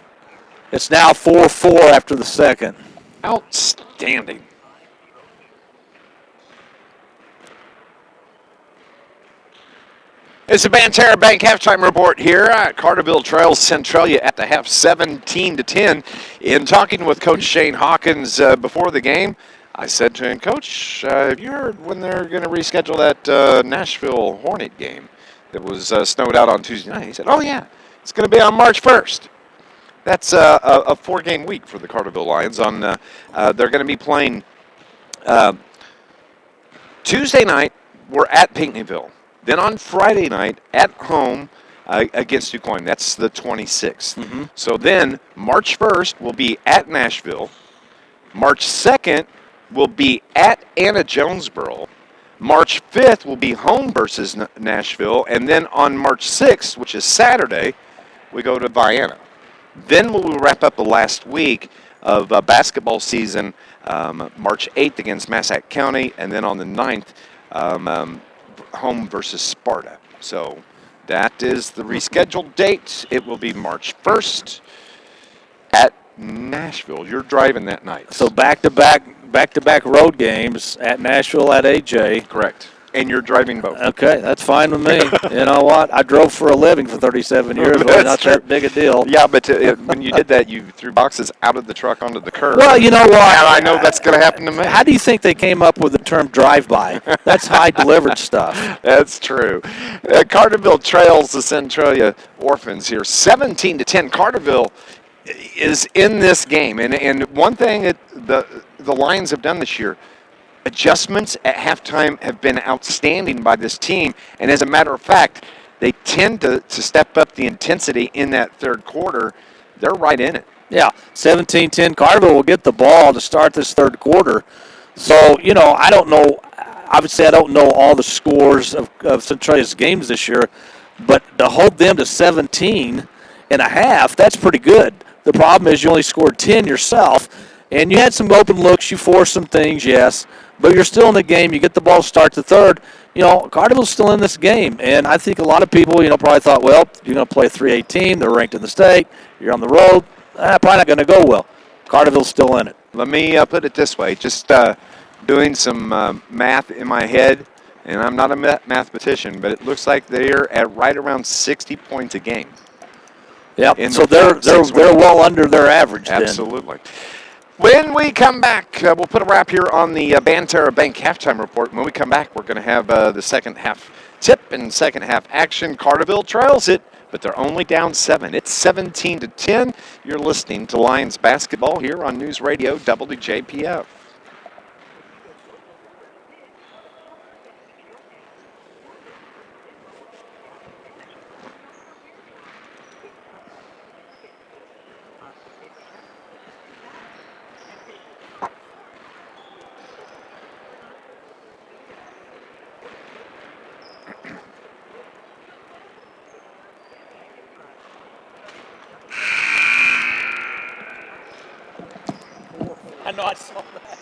It's now 4-4 after the second. Outstanding. It's the Banterra Bank halftime report here. Carterville trails Centralia at the half, 17-10. In talking with Coach Shane Hawkins before the game, I said to him, Coach, have you heard when they're going to reschedule that Nashville Hornet game that was snowed out on Tuesday night? He said, oh, yeah, it's going to be on March 1st. That's a four-game week for the Carterville Lions. They're going to be playing Tuesday night. We're at Pinckneyville. Then on Friday night at home against DuQuoin. That's the 26th. Mm-hmm. So then March 1st will be at Nashville. March 2nd will be at Anna Jonesboro. March 5th will be home versus Nashville. And then on March 6th, which is Saturday, we go to Vienna. Then we'll wrap up the last week of basketball season, March 8th against Massac County, and then on the 9th, home versus Sparta. So that is the rescheduled date. It will be March 1st at Nashville. You're driving that night. So back-to-back road games at Nashville at AJ. Correct. And you're driving both. Okay, that's fine with me. You know what? I drove for a living for 37 years. Well, not that big a deal. Yeah, but when you did that, you threw boxes out of the truck onto the curb. Well, you know what? And I know that's going to happen to me. How do you think they came up with the term drive-by? That's high-delivered stuff. That's true. Carterville trails the Centralia Orphans here, 17-10. Carterville is in this game, and one thing that the Lions have done this year, adjustments at halftime have been outstanding by this team, and as a matter of fact, they tend to step up the intensity in that third quarter. They're right in it. Yeah, 17-10. Carterville will get the ball to start this third quarter. So, you know, I don't know. Obviously, I don't know all the scores of Centralia's games this year, but to hold them to 17 and a half, that's pretty good. The problem is you only scored 10 yourself, and you had some open looks. You forced some things, yes, but you're still in the game. You get the ball to start the third. You know, Carterville's still in this game, and I think a lot of people, you know, probably thought, well, you're going to play 3-18. They're ranked in the state. You're on the road. Probably not going to go well. Carterville's still in it. Let me put it this way. Just doing some math in my head, and I'm not a mathematician, but it looks like they're at right around 60 points a game. Yep. So they're well under their average. Absolutely. Then. When we come back, we'll put a wrap here on the Banterra Bank halftime report. When we come back, we're going to have the second half tip and second half action. Carterville trails it, but they're only down 7. It's 17-10. You're listening to Lions basketball here on News Radio WJPF. I know I saw that.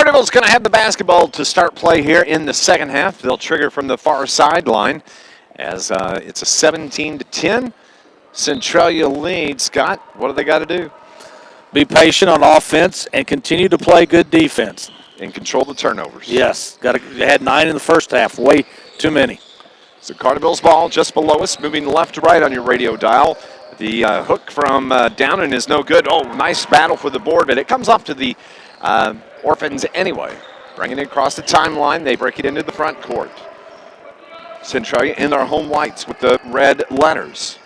Carterville's going to have the basketball to start play here in the second half. They'll trigger from the far sideline as it's a 17-10. Centralia leads. Scott, what do they got to do? Be patient on offense and continue to play good defense. And control the turnovers. Yes, they had 9 in the first half, way too many. So Carterville's ball just below us, moving left to right on your radio dial. The hook from Downen is no good. Oh, nice battle for the board, but it comes off to the Orphans anyway. Bringing it across the timeline, they break it into the front court. Centralia in their home whites with the red letters.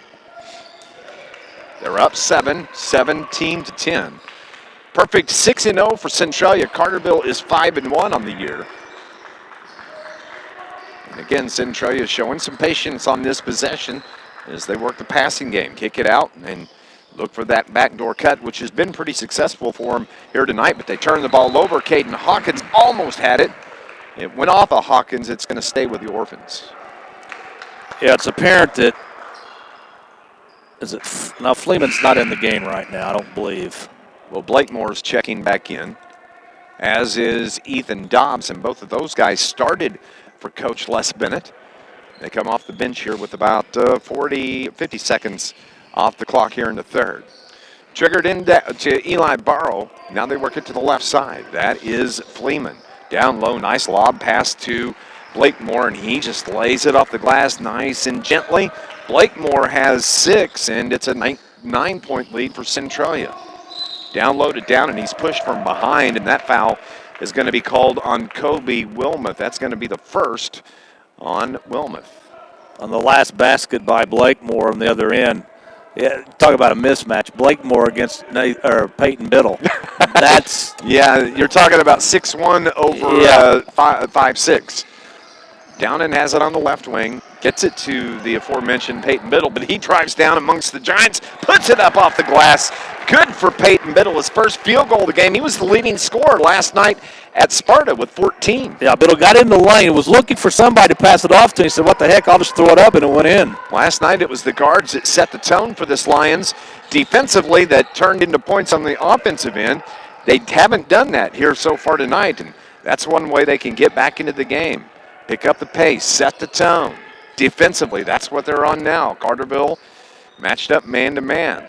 They're up 17-10. Perfect 6-0 for Centralia. Carterville is 5-1 on the year. And again, Centralia is showing some patience on this possession as they work the passing game. Kick it out and look for that backdoor cut, which has been pretty successful for them here tonight, but they turn the ball over. Caden Hawkins almost had it. It went off of Hawkins. It's going to stay with the Orphans. Yeah, it's apparent that Fleeman's not in the game right now, I don't believe. Well, Blakemore's checking back in, as is Ethan Dobbs, and both of those guys started for Coach Les Bennett. They come off the bench here with about 50 seconds off the clock here in the third. Triggered in to Eli Barrow. Now they work it to the left side. That is Fleeman. Down low, nice lob pass to Blakemore, and he just lays it off the glass nice and gently. Blakemore has 6, and it's a 9-point lead for Centralia. Down low to down, and he's pushed from behind, and that foul is going to be called on Kobe Wilmoth. That's going to be the first on Wilmoth. On the last basket by Blakemore on the other end, yeah, talk about a mismatch. Blakemore against Peyton Biddle. That's yeah, you're talking about 6'1" over 5'6". Downen has it on the left wing, gets it to the aforementioned Peyton Biddle, but he drives down amongst the Giants, puts it up off the glass. Good for Peyton Biddle, his first field goal of the game. He was the leading scorer last night at Sparta with 14. Yeah, Biddle got in the lane, was looking for somebody to pass it off to. He said, what the heck, I'll just throw it up, and it went in. Last night it was the guards that set the tone for this Lions defensively that turned into points on the offensive end. They haven't done that here so far tonight, and that's one way they can get back into the game. Pick up the pace, set the tone. Defensively, that's what they're on now. Carterville matched up man-to-man.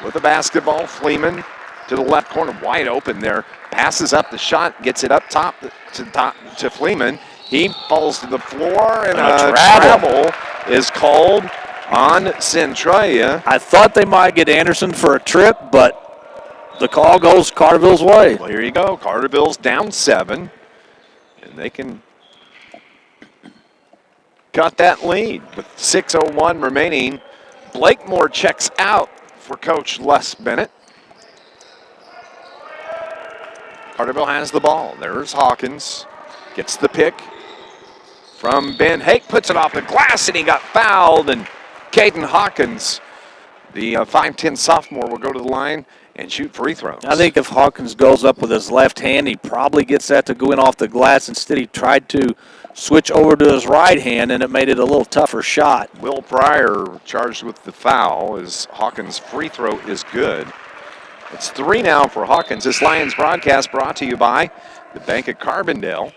With the basketball, Fleeman to the left corner, wide open there. Passes up the shot, gets it up top to Fleeman. He falls to the floor, and a travel is called on Centralia. I thought they might get Anderson for a trip, but the call goes Carterville's way. Well, here you go. Carterville's down 7, and they can cut that lead with 6:01 remaining. Blakemore checks out for Coach Les Bennett. Carterville has the ball. There's Hawkins. Gets the pick from Ben Hake. Puts it off the glass, and he got fouled. And Caden Hawkins, the 5'10 sophomore, will go to the line and shoot free throws. I think if Hawkins goes up with his left hand, he probably gets that to go in off the glass. Instead, he tried to switch over to his right hand, and it made it a little tougher shot. Will Pryor charged with the foul as Hawkins' free throw is good. It's 3 now for Hawkins. This Lions broadcast brought to you by the Bank of Carbondale.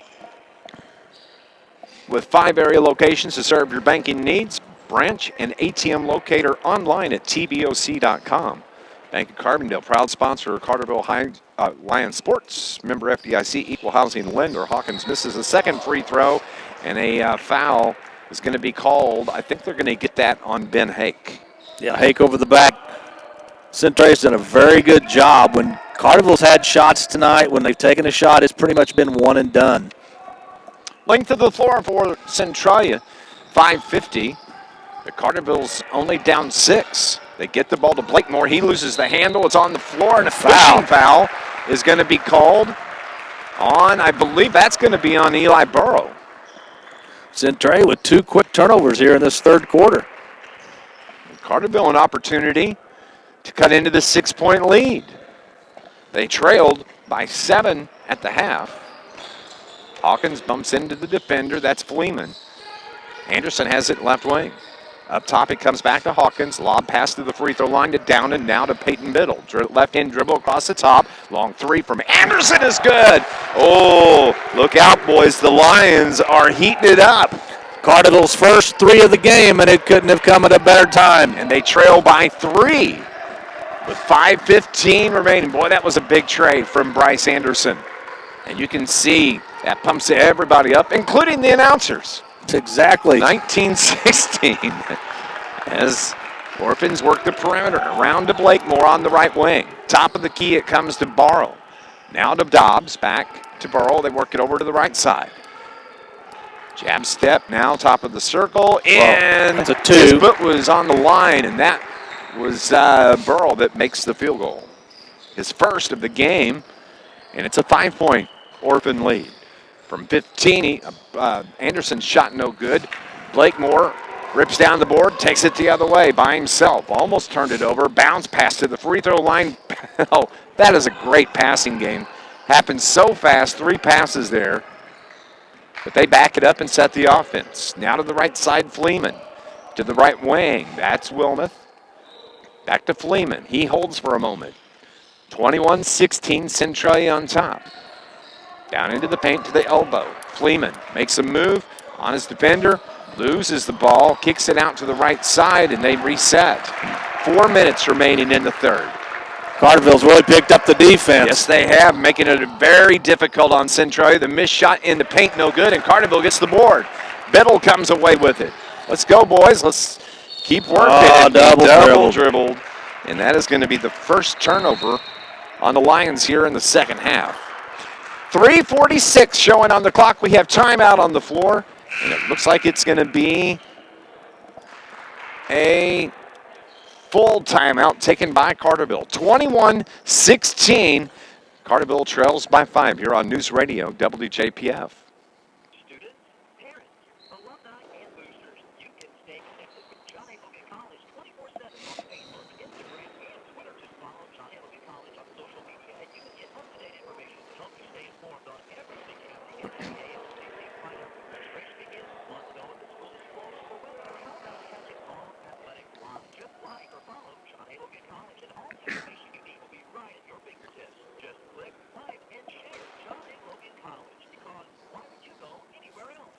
With 5 area locations to serve your banking needs, branch and ATM locator online at tboc.com. Bank of Carbondale, proud sponsor of Carterville Lions Sports, member FDIC, equal housing lender. Hawkins misses a second free throw, and a foul is going to be called. I think they're going to get that on Ben Hake. Yeah, Hake over the back. Centralia's done a very good job. When Carterville's had shots tonight, when they've taken a shot, it's pretty much been one and done. Length of the floor for Centralia, 5:50. But Carterville's only down 6. They get the ball to Blakemore. He loses the handle. It's on the floor, and a foul is going to be called on, I believe that's going to be on Eli Burrow. Centralia with 2 quick turnovers here in this third quarter. Carterville an opportunity to cut into the 6-point lead. They trailed by 7 at the half. Hawkins bumps into the defender. That's Fleeman. Anderson has it left wing. Up top, it comes back to Hawkins. Lob pass to the free throw line to Down and now to Peyton Biddle. Left-hand dribble across the top. Long three from Anderson is good. Oh, look out, boys. The Lions are heating it up. Carterville's first three of the game, and it couldn't have come at a better time. And they trail by 3 with 5:15 remaining. Boy, that was a big trade from Bryce Anderson. And you can see that pumps everybody up, including the announcers. Exactly. 19-16 as Orphans work the perimeter. Around to Blakemore on the right wing. Top of the key, it comes to Barrow. Now to Dobbs, back to Barrow. They work it over to the right side. Jab step, now top of the circle, and that's a 2. His foot was on the line, and that was Burrow that makes the field goal. His first of the game, and it's a 5-point Orphan lead. From 15, Anderson's shot no good. Blakemore rips down the board, takes it the other way by himself. Almost turned it over. Bounce pass to the free throw line. Oh, that is a great passing game. Happened so fast, 3 passes there. But they back it up and set the offense. Now to the right side, Fleeman. To the right wing, that's Wilmoth. Back to Fleeman. He holds for a moment. 21-16, Centralia on top. Down into the paint to the elbow. Fleeman makes a move on his defender, loses the ball, kicks it out to the right side, and they reset. 4 minutes remaining in the third. Carterville's really picked up the defense. Yes, they have, making it very difficult on Centralia. The missed shot in the paint, no good, and Carterville gets the board. Biddle comes away with it. Let's go, boys. Let's keep working. Oh, double dribbled. And that is going to be the first turnover on the Lions here in the second half. 3:46 showing on the clock. We have timeout on the floor, and it looks like it's going to be a full timeout taken by Carterville. 21-16. Carterville trails by 5 here on News Radio WJPF. Students, parents, alumni, and boosters, you can stay connected with John A. Logan College 24/7 on Facebook, Instagram, and Twitter. Just follow John A. Logan College on social media, and you can get up-to-date information to help you stay informed on everything happening in the ALCC final. Registration begins months ago when the school is closed for weather. How about catching all athletic live? Just like or follow John A. Logan College, and all the information you need will be right at your fingertips. Just click, like, and share John A. Logan College, because why would you go anywhere else?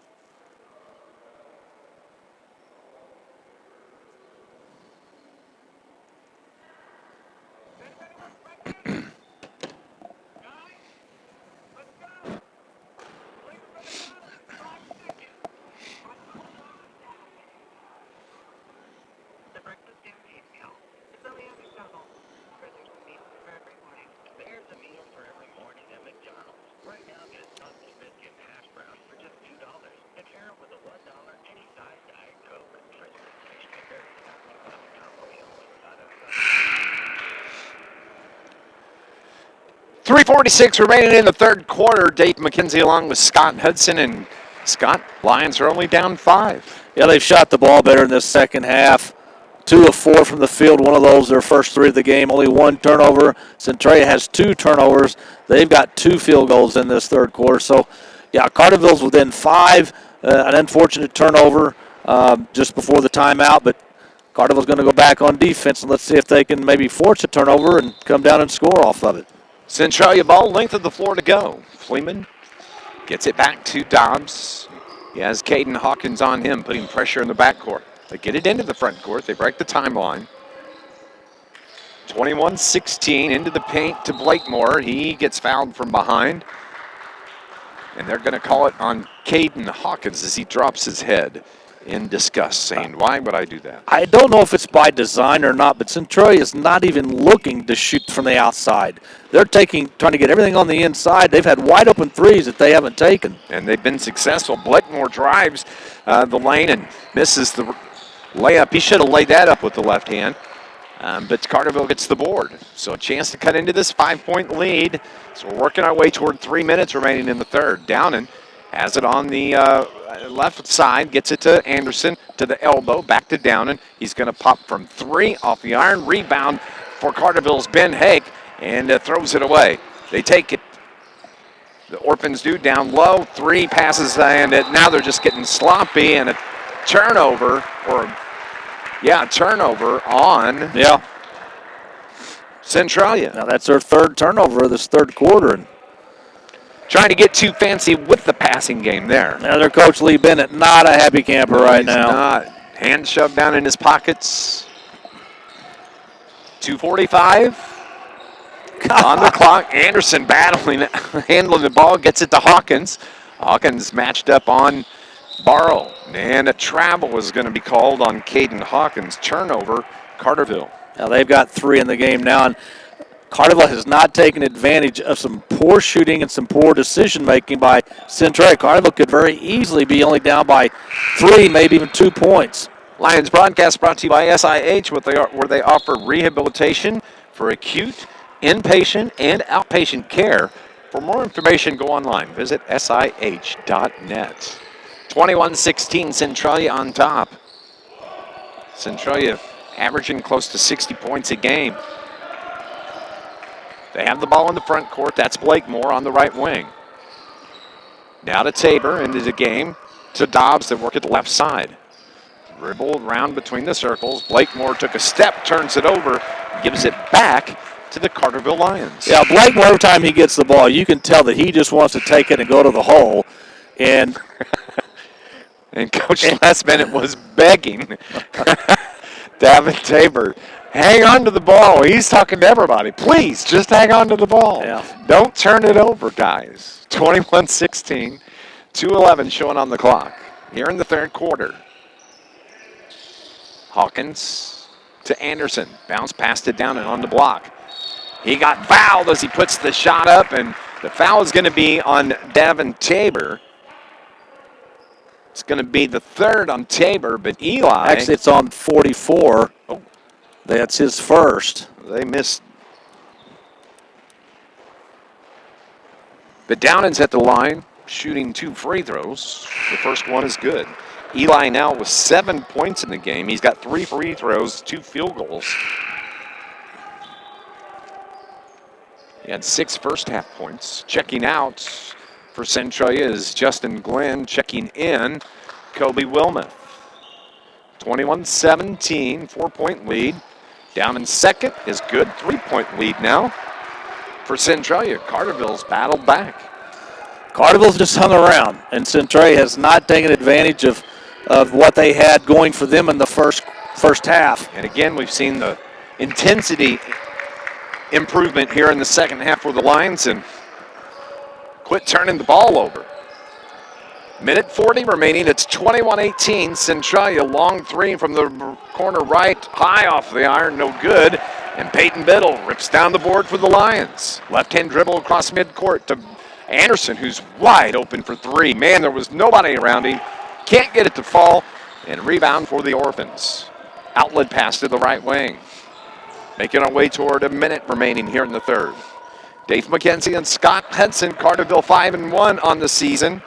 The breakfast guarantee meal. It's only at McDonald's. Where there's a meal for every morning, there's a meal for every morning at McDonald's. Right now, get a sausage biscuit and hash browns for just $2, and share them with a $1 any size Diet Coke. Transportation may vary. McDonald's 3:46 remaining in the third quarter. Dave McKenzie along with Scott Hudson, and Scott, Lions are only down 5. Yeah, they've shot the ball better in this second half. 2 of 4 from the field. One of those, their first 3 of the game. Only 1 turnover. Centralia has 2 turnovers. They've got 2 field goals in this third quarter. So, yeah, Carterville's within 5. An unfortunate turnover just before the timeout, but Carterville's going to go back on defense, and let's see if they can maybe force a turnover and come down and score off of it. Centralia ball, length of the floor to go. Fleeman gets it back to Dobbs. He has Caden Hawkins on him, putting pressure in the backcourt. They get it into the front court. They break the timeline. 21-16 into the paint to Blakemore. He gets fouled from behind. And they're going to call it on Caden Hawkins as he drops his head in disgust, saying, why would I do that? I don't know if it's by design or not, but Centralia is not even looking to shoot from the outside. They're trying to get everything on the inside. They've had wide open threes that they haven't taken. And they've been successful. Blakemore drives the lane and misses the layup. He should have laid that up with the left hand. But Carterville gets the board. So a chance to cut into this 5-point lead. So we're working our way toward 3 minutes remaining in the third. Downen has it on the left side, gets it to Anderson, to the elbow, back to Downen. He's going to pop from 3 off the iron. Rebound for Carterville's Ben Hake, and throws it away. They take it. The Orphans do down low. 3 passes, and now they're just getting sloppy, and a turnover, or Yeah, turnover on Centralia. Now that's their third turnover of this third quarter. And trying to get too fancy with the passing game there. now their coach Lee Bennett, not a happy camper right now. Not. Hand shoved down in his pockets. 2:45 on the clock. Anderson battling, handling the ball, gets it to Hawkins. Hawkins matched up on Barrow. And a travel was going to be called on Caden Hawkins. Turnover, Carterville. Now they've got 3 in the game now, and Carterville has not taken advantage of some poor shooting and some poor decision-making by Centralia. Carterville could very easily be only down by 3, maybe even 2 points. Lions broadcast brought to you by SIH, where they offer rehabilitation for acute, inpatient, and outpatient care. For more information, go online. Visit SIH.net. 21-16, Centralia on top. Centralia averaging close to 60 points a game. They have the ball in the front court. That's Blakemore on the right wing. Now to Tabor into the game. To Dobbs that work at the left side. Dribble around between the circles. Blakemore took a step, turns it over, gives it back to the Carterville Lions. Yeah, Blakemore, every time he gets the ball, you can tell that he just wants to take it and go to the hole. And Coach last minute was begging Davin Tabor, hang on to the ball. He's talking to everybody. Please, just hang on to the ball. Yeah. Don't turn it over, guys. 21-16, 2:11 showing on the clock. Here in the third quarter. Hawkins to Anderson. Bounce passed it down and on the block. He got fouled as he puts the shot up, and the foul is going to be on Davin Tabor. It's going to be the third on Tabor, but Eli. actually, it's on 44. Oh, that's his first. They missed. But Downing's at the line, shooting 2 free throws. The first one is good. Eli now with 7 points in the game. He's got 3 free throws, 2 field goals. He had 6 first-half points. Checking out for Centralia is Justin Glenn. Checking in, Kobe Wilmoth. 21-17, 4-point lead. Down in second is good. 3-point lead now for Centralia. Carterville's battled back. Carterville's just hung around, and Centralia has not taken advantage of what they had going for them in the first half. And again, we've seen the intensity improvement here in the second half for the Lions, and quit turning the ball over. Minute 40 remaining. It's 21-18. Centralia, long 3 from the corner right, high off the iron, no good. And Peyton Biddle rips down the board for the Lions. Left-hand dribble across midcourt to Anderson, who's wide open for 3. Man, there was nobody around him. Can't get it to fall. And rebound for the Orphans. Outlet pass to the right wing. Making our way toward a minute remaining here in the third. Dave McKenzie and Scott Hudson, Carterville 5-1 on the season.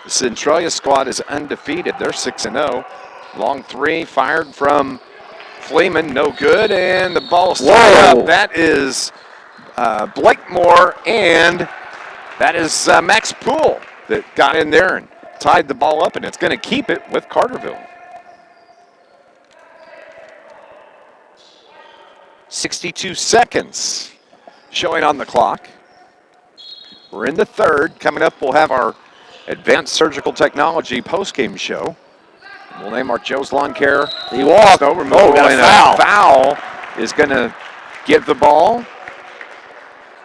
The Centralia squad is undefeated. They're 6-0. Long 3 fired from Fleeman, no good, and the ball is tied up. That is Blakemore, and that is Max Poole that got in there and tied the ball up, and it's going to keep it with Carterville. 62 seconds showing on the clock. We're in the third. Coming up, we'll have our Advanced Surgical Technology postgame show. We'll name our Joe's Lawn Care. He walked over. got a foul. Foul is going to give the ball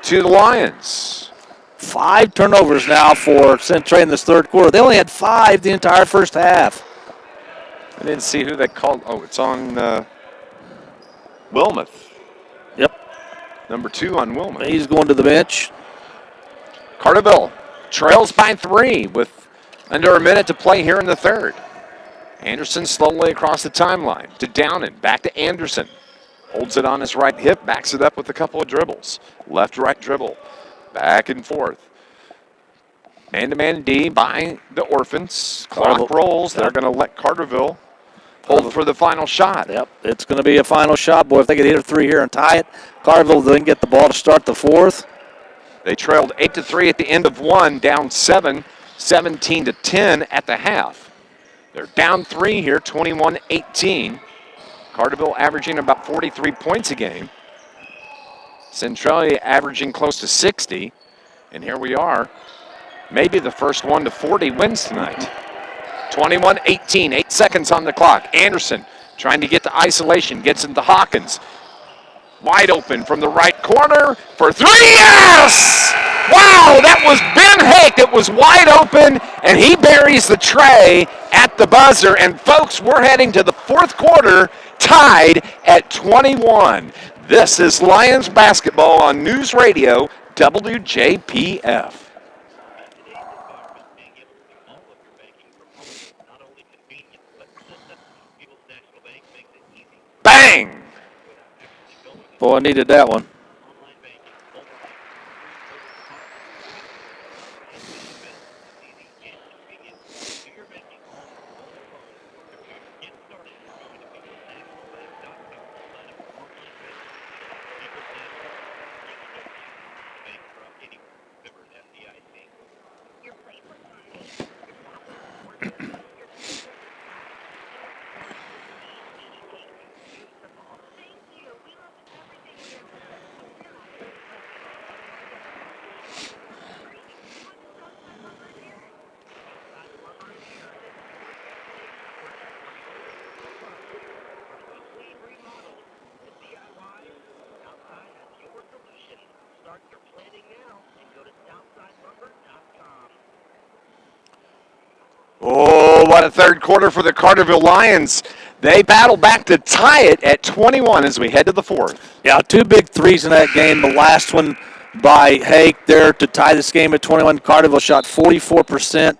to the Lions. 5 turnovers now for Centralia in this third quarter. They only had 5 the entire first half. I didn't see who they called. Oh, it's on Wilmoth. Yep. Number 2 on Wilmoth. He's going to the bench. Carterville trails by 3 with under a minute to play here in the third. Anderson slowly across the timeline to Downing. Back to Anderson. Holds it on his right hip. Backs it up with a couple of dribbles. Left-right dribble. Back and forth. Man-to-man D by the Orphans. Clock rolls. They're going to let Carterville hold for the final shot. Yep, it's going to be a final shot. Boy, if they could hit a 3 here and tie it, Carterville then get the ball to start the fourth. They trailed 8-3 at the end of 1, down 7, 17-10 at the half. They're down 3 here, 21-18. Carterville averaging about 43 points a game. Centralia averaging close to 60. And here we are. Maybe the first 1 to 40 wins tonight. 21-18, 8 seconds on the clock. Anderson trying to get to isolation, gets into Hawkins. Wide open from the right corner for 3, yes! Wow, that was Ben Hake that was wide open, and he buries the tray at the buzzer. And folks, we're heading to the fourth quarter, tied at 21. This is Lions basketball on News Radio WJPF. Bang! Boy, I needed that one. Oh, what a third quarter for the Carterville Lions. They battle back to tie it at 21 as we head to the fourth. Yeah, 2 big threes in that game. The last one by Hake there to tie this game at 21. Carterville shot 44%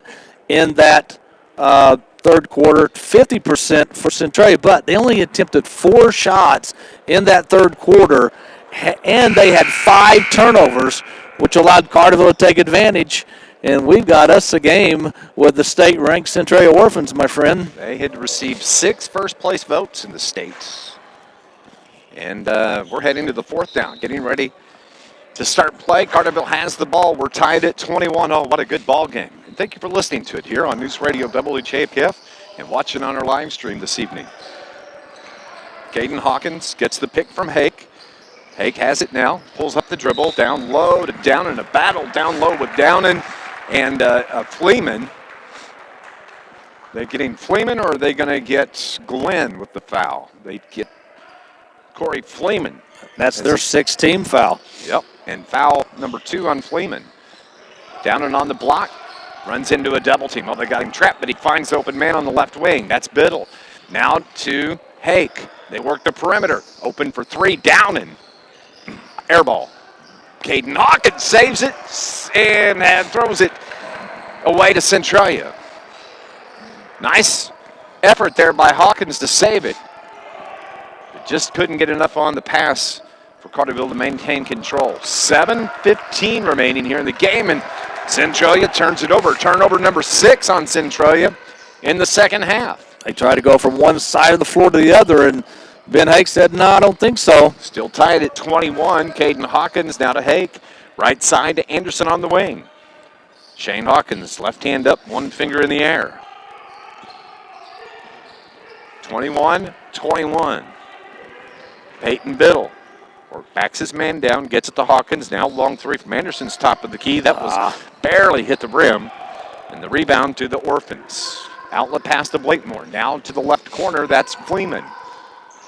in that third quarter, 50% for Centralia, but they only attempted 4 shots in that third quarter, and they had 5 turnovers, which allowed Carterville to take advantage. And we've got us a game with the state-ranked Centralia Orphans, my friend. They had received 6 first-place votes in the state. And we're heading to the fourth down, getting ready to start play. Carterville has the ball. We're tied at 21. Oh, what a good ball game. And thank you for listening to it here on News Radio WJPF and watching on our live stream this evening. Caden Hawkins gets the pick from Hake. Hake has it now, pulls up the dribble, down low to Down in a battle, down low with Downen and Fleeman. They getting Fleeman, or are they going to get Glenn with the foul? They get Corey Fleeman. That's their 6th-team foul. Yep, and foul number 2 on Fleeman. Downen on the block, runs into a double team. Oh, they got him trapped, but he finds the open man on the left wing. That's Biddle. Now to Hake. They work the perimeter. Open for 3, Downen. Air ball. Caden Hawkins saves it and throws it away to Centralia. Nice effort there by Hawkins to save it. But just couldn't get enough on the pass for Carterville to maintain control. 7:15 remaining here in the game, and Centralia turns it over. Turnover number 6 on Centralia in the second half. They try to go from one side of the floor to the other, and Ben Hake said, no, I don't think so. Still tied at 21. Caden Hawkins now to Hake. Right side to Anderson on the wing. Shane Hawkins, left hand up, one finger in the air. 21-21. Peyton Biddle backs his man down, gets it to Hawkins. Now long 3 from Anderson's top of the key. That was barely hit the rim. And the rebound to the Orphans. Outlet pass to Blakemore. Now to the left corner, that's Fleeman.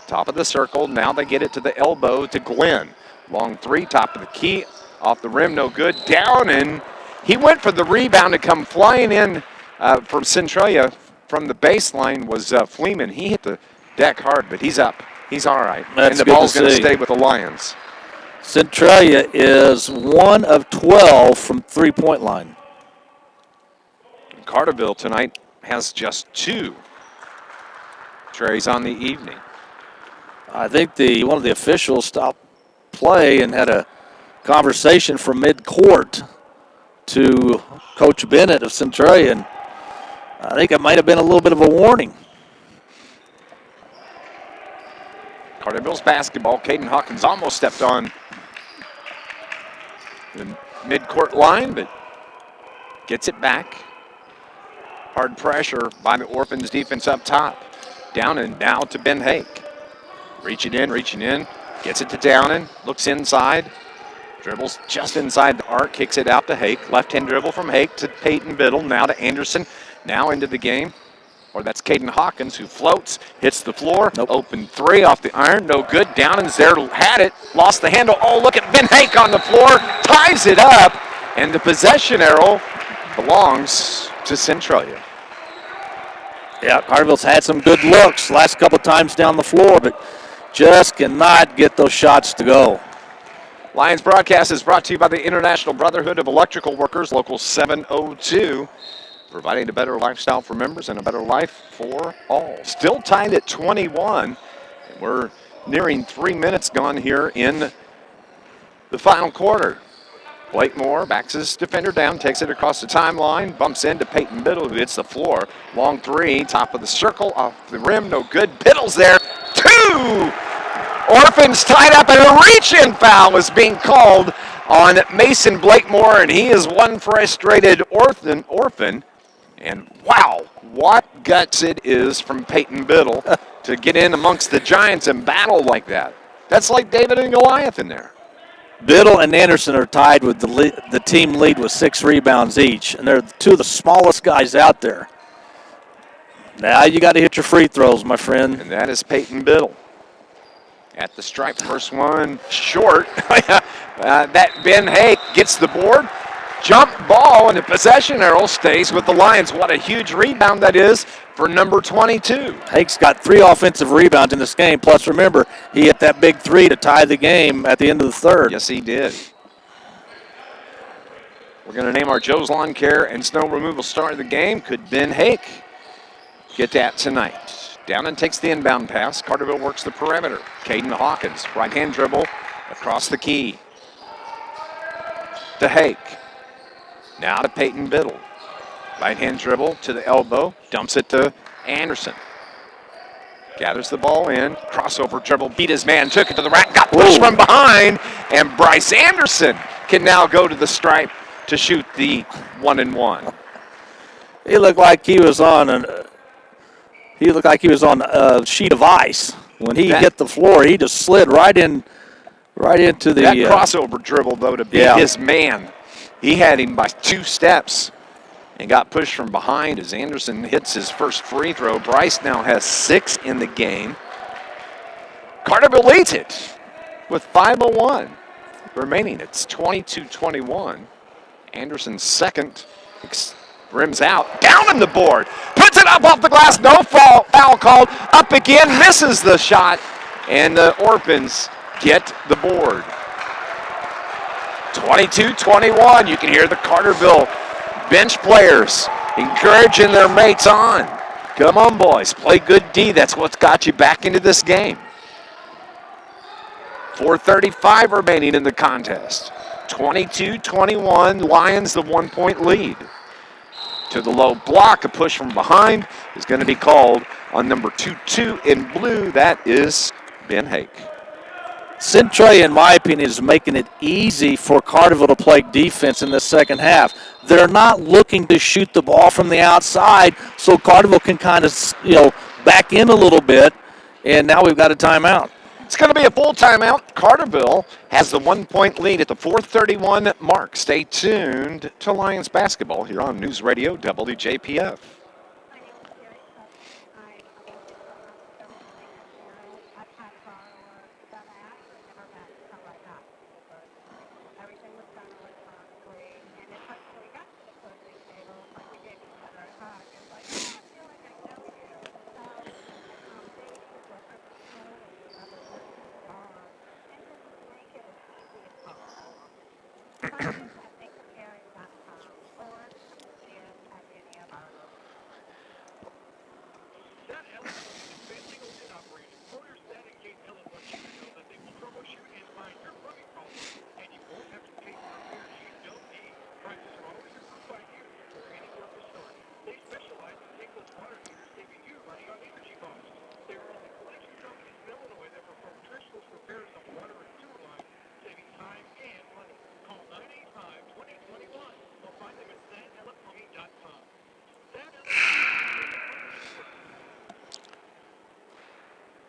Top of the circle, now they get it to the elbow to Glenn. Long 3, top of the key, off the rim, no good. Down, and he went for the rebound to come flying in from Centralia from the baseline was Fleeman. He hit the deck hard, but he's up. He's all right. That's and the ball's going to stay with the Lions. Centralia is 1 of 12 from three-point line. And Carterville tonight has just 2 trays on the evening. I think one of the officials stopped play and had a conversation from mid-court to Coach Bennett of Centralia, and I think it might have been a little bit of a warning. Carterville's basketball. Caden Hawkins almost stepped on the mid-court line, but gets it back. Hard pressure by the Orphans defense up top. Downen now to Ben Hake. Reaching in, gets it to Downen, looks inside, dribbles just inside the arc, kicks it out to Hake. Left-hand dribble from Hake to Peyton Biddle, now to Anderson, now into the game. Or that's Caden Hawkins who floats, hits the floor, open three off the iron, no good. Downen's there, had it, lost the handle. Oh, look at Ben Hake on the floor, ties it up, and the possession arrow belongs to Centralia. Yeah, Carterville's had some good looks last couple times down the floor, but just cannot get those shots to go. Lions broadcast is brought to you by the International Brotherhood of Electrical Workers, Local 702, providing a better lifestyle for members and a better life for all. Still tied at 21. We're nearing 3 minutes gone here in the final quarter. Blakemore backs his defender down, takes it across the timeline, bumps into Peyton Biddle, who hits the floor. Long three, top of the circle, off the rim, no good. Biddle's there, two! Orphans tied up, and a reach-in foul is being called on Mason Blakemore, and he is one frustrated orphan. And wow, what guts it is from Peyton Biddle to get in amongst the Giants and battle like that. That's like David and Goliath in there. Biddle and Anderson are tied with the team lead with 6 rebounds each, and they're two of the smallest guys out there. Now you got to hit your free throws, my friend. And that is Peyton Biddle. At the stripe, first one short. That Ben Hake gets the board. Jump ball, and the possession arrow stays with the Lions. What a huge rebound that is for number 22. Hake's got 3 offensive rebounds in this game. Plus, remember, he hit that big 3 to tie the game at the end of the third. Yes, he did. We're going to name our Joe's Lawn Care and Snow Removal star of the game. Could Ben Hake get that tonight? Downen takes the inbound pass. Carterville works the perimeter. Caden Hawkins, right-hand dribble across the key. To Hake. Now to Peyton Biddle. Right-hand dribble to the elbow. Dumps it to Anderson. Gathers the ball in. Crossover dribble. Beat his man. Took it to the rack. Got pushed from behind. And Bryce Anderson can now go to the stripe to shoot the 1-and-1. He looked like he was on a sheet of ice. When he hit the floor, he just slid right into the... That crossover dribble, though, to beat his man. He had him by 2 steps and got pushed from behind as Anderson hits his first free throw. Bryce now has 6 in the game. Carterville leads it with 5:01 remaining. It's 22-21. Anderson's second rims out. Down on the board. Puts it up off the glass. No foul called. Up again. Misses the shot. And the Orphans get the board. 22-21. You can hear the Carterville bench players encouraging their mates on. Come on, boys. Play good D. That's what's got you back into this game. 4:35 remaining in the contest. 22-21. Lions the 1-point lead. To the low block, a push from behind is going to be called on number 22 in blue. That is Ben Hake. Centralia, in my opinion, is making it easy for Carterville to play defense in the second half. They're not looking to shoot the ball from the outside, so Carterville can kind of, back in a little bit, and now we've got a timeout. It's going to be a full timeout. Carterville has the 1-point lead at the 4:31 mark. Stay tuned to Lions basketball here on News Radio WJPF.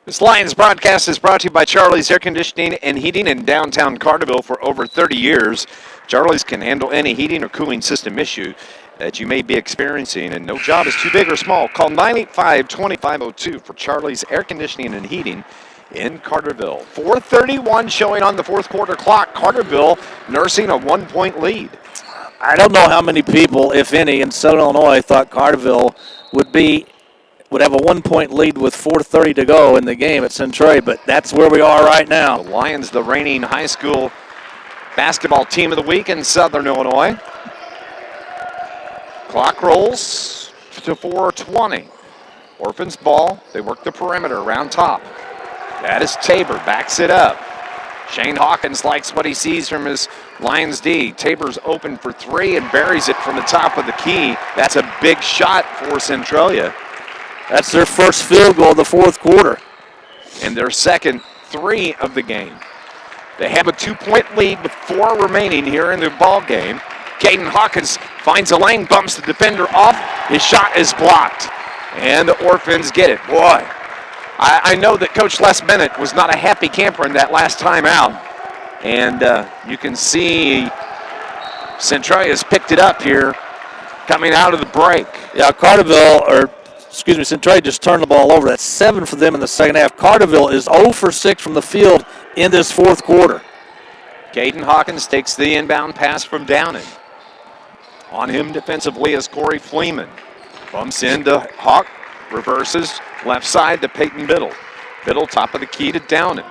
This Lions broadcast is brought to you by Charlie's Air Conditioning and Heating in downtown Carterville for over 30 years. Charlie's can handle any heating or cooling system issue that you may be experiencing, and no job is too big or small. Call 985-2502 for Charlie's Air Conditioning and Heating in Carterville. 4:31 showing on the fourth quarter clock. Carterville nursing a 1-point lead. I don't know how many people, if any, in Southern Illinois thought Carterville would have a 1-point lead with 4:30 to go in the game at Centralia, but that's where we are right now. The Lions, the reigning high school basketball team of the week in Southern Illinois. Clock rolls to 4:20. Orphans ball. They work the perimeter around top. That is Tabor. Backs it up. Shane Hawkins likes what he sees from his Lions D. Tabor's open for three and buries it from the top of the key. That's a big shot for Centralia. That's their first field goal of the fourth quarter. And their second 3 of the game. They have a 2-point lead with 4 remaining here in the ball game. Caden Hawkins finds a lane, bumps the defender off. His shot is blocked. And the Orphans get it. Boy, I know that Coach Les Bennett was not a happy camper in that last time out. And you can see Centralia has picked it up here coming out of the break. Yeah, Centralia just turned the ball over. That's 7 for them in the second half. Carterville is 0 for 6 from the field in this fourth quarter. Caden Hawkins takes the inbound pass from Downing. On him defensively is Corey Fleeman. Bumps into Hawk, reverses, left side to Peyton Biddle. Biddle top of the key to Downing.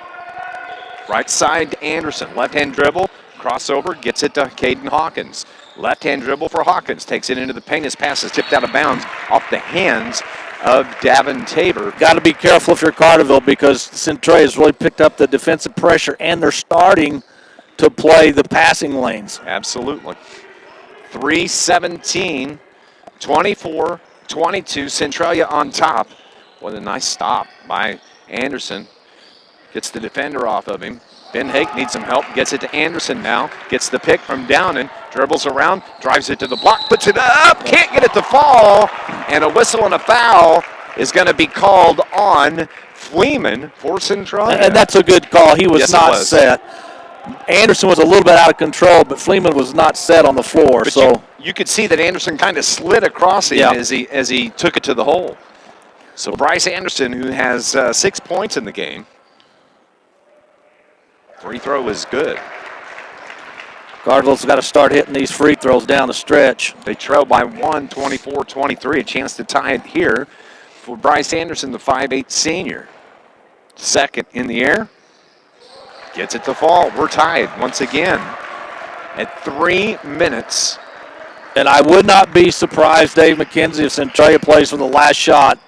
Right side to Anderson. Left-hand dribble, crossover, gets it to Caden Hawkins. Left-hand dribble for Hawkins. Takes it into the paint. His pass is tipped out of bounds off the hands of Davin Tabor. Got to be careful if you're Carterville because Centralia has really picked up the defensive pressure and they're starting to play the passing lanes. Absolutely. 3:17, 24-22. Centralia on top. What a nice stop by Anderson. Gets the defender off of him. Ben Hake needs some help, gets it to Anderson now, gets the pick from Downing, dribbles around, drives it to the block, puts it up, can't get it to fall, and a whistle and a foul is going to be called on Fleeman for Centralia. And that's a good call. He was not set. Anderson was a little bit out of control, but Fleeman was not set on the floor. But so you could see that Anderson kind of slid across him as he took it to the hole. So Bryce Anderson, who has 6 points in the game, free throw is good. Carterville's got to start hitting these free throws down the stretch. They trail by 1, 24-23. A chance to tie it here for Bryce Anderson, the 5'8 senior. Second in the air. Gets it to fall. We're tied once again at 3 minutes. And I would not be surprised, Dave McKenzie, if Centralia plays for the last shot.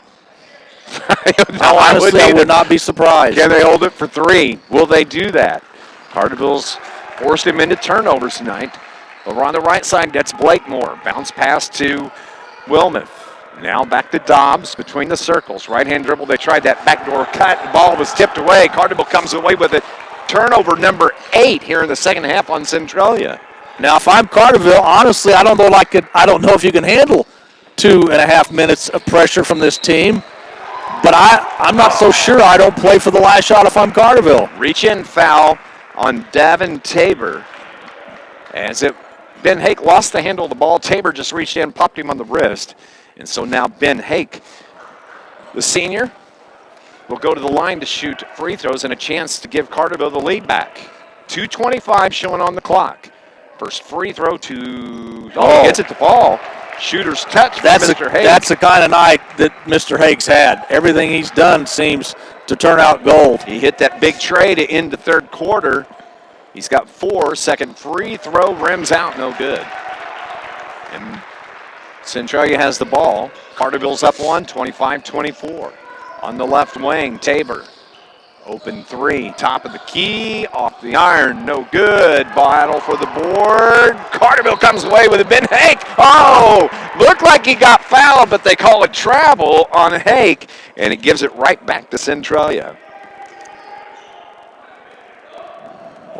Honestly, I would not be surprised. Can they hold it for 3? Will they do that? Carterville's forced him into turnovers tonight. Over on the right side, that's Blakemore. Bounce pass to Wilmoth. Now back to Dobbs between the circles. Right-hand dribble. They tried that backdoor cut. The ball was tipped away. Carterville comes away with it. Turnover number 8 here in the second half on Centralia. Now, if I'm Carterville, honestly, I don't know if you can handle 2.5 minutes of pressure from this team. But I'm not so sure I don't play for the last shot if I'm Carterville. Reach-in foul on Davin Tabor. Ben Hake lost the handle of the ball. Tabor just reached in, popped him on the wrist. And so now Ben Hake, the senior, will go to the line to shoot free throws and a chance to give Carterville the lead back. 2:25 showing on the clock. First free throw to... gets it to fall. Shooter's touch from Mr. Hake. That's the kind of night that Mr. Hake's had. Everything he's done seems to turn out gold. He hit that big tray to end the third quarter. He's got 4. Second free throw, rims out, no good. And Centralia has the ball. Carterville's up 1, 25-24. On the left wing, Tabor. Open 3, top of the key, off the iron, no good. Battle for the board. Carterville comes away with it. Ben Hake. Oh, looked like he got fouled, but they call it travel on Hake, and it gives it right back to Centralia.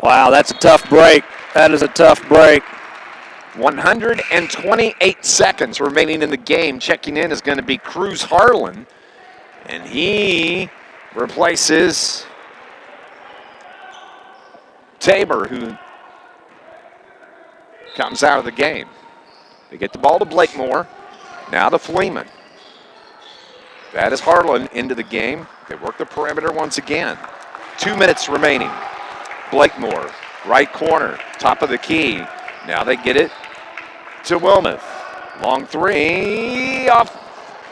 Wow, that's a tough break. That is a tough break. 128 seconds remaining in the game. Checking in is going to be Cruz Harlan, and he replaces Tabor, who comes out of the game. They get the ball to Blakemore. Now to Fleeman. That is Harlan into the game. They work the perimeter once again. 2 minutes remaining. Blakemore, right corner, top of the key. Now they get it to Wilmoth. Long three, off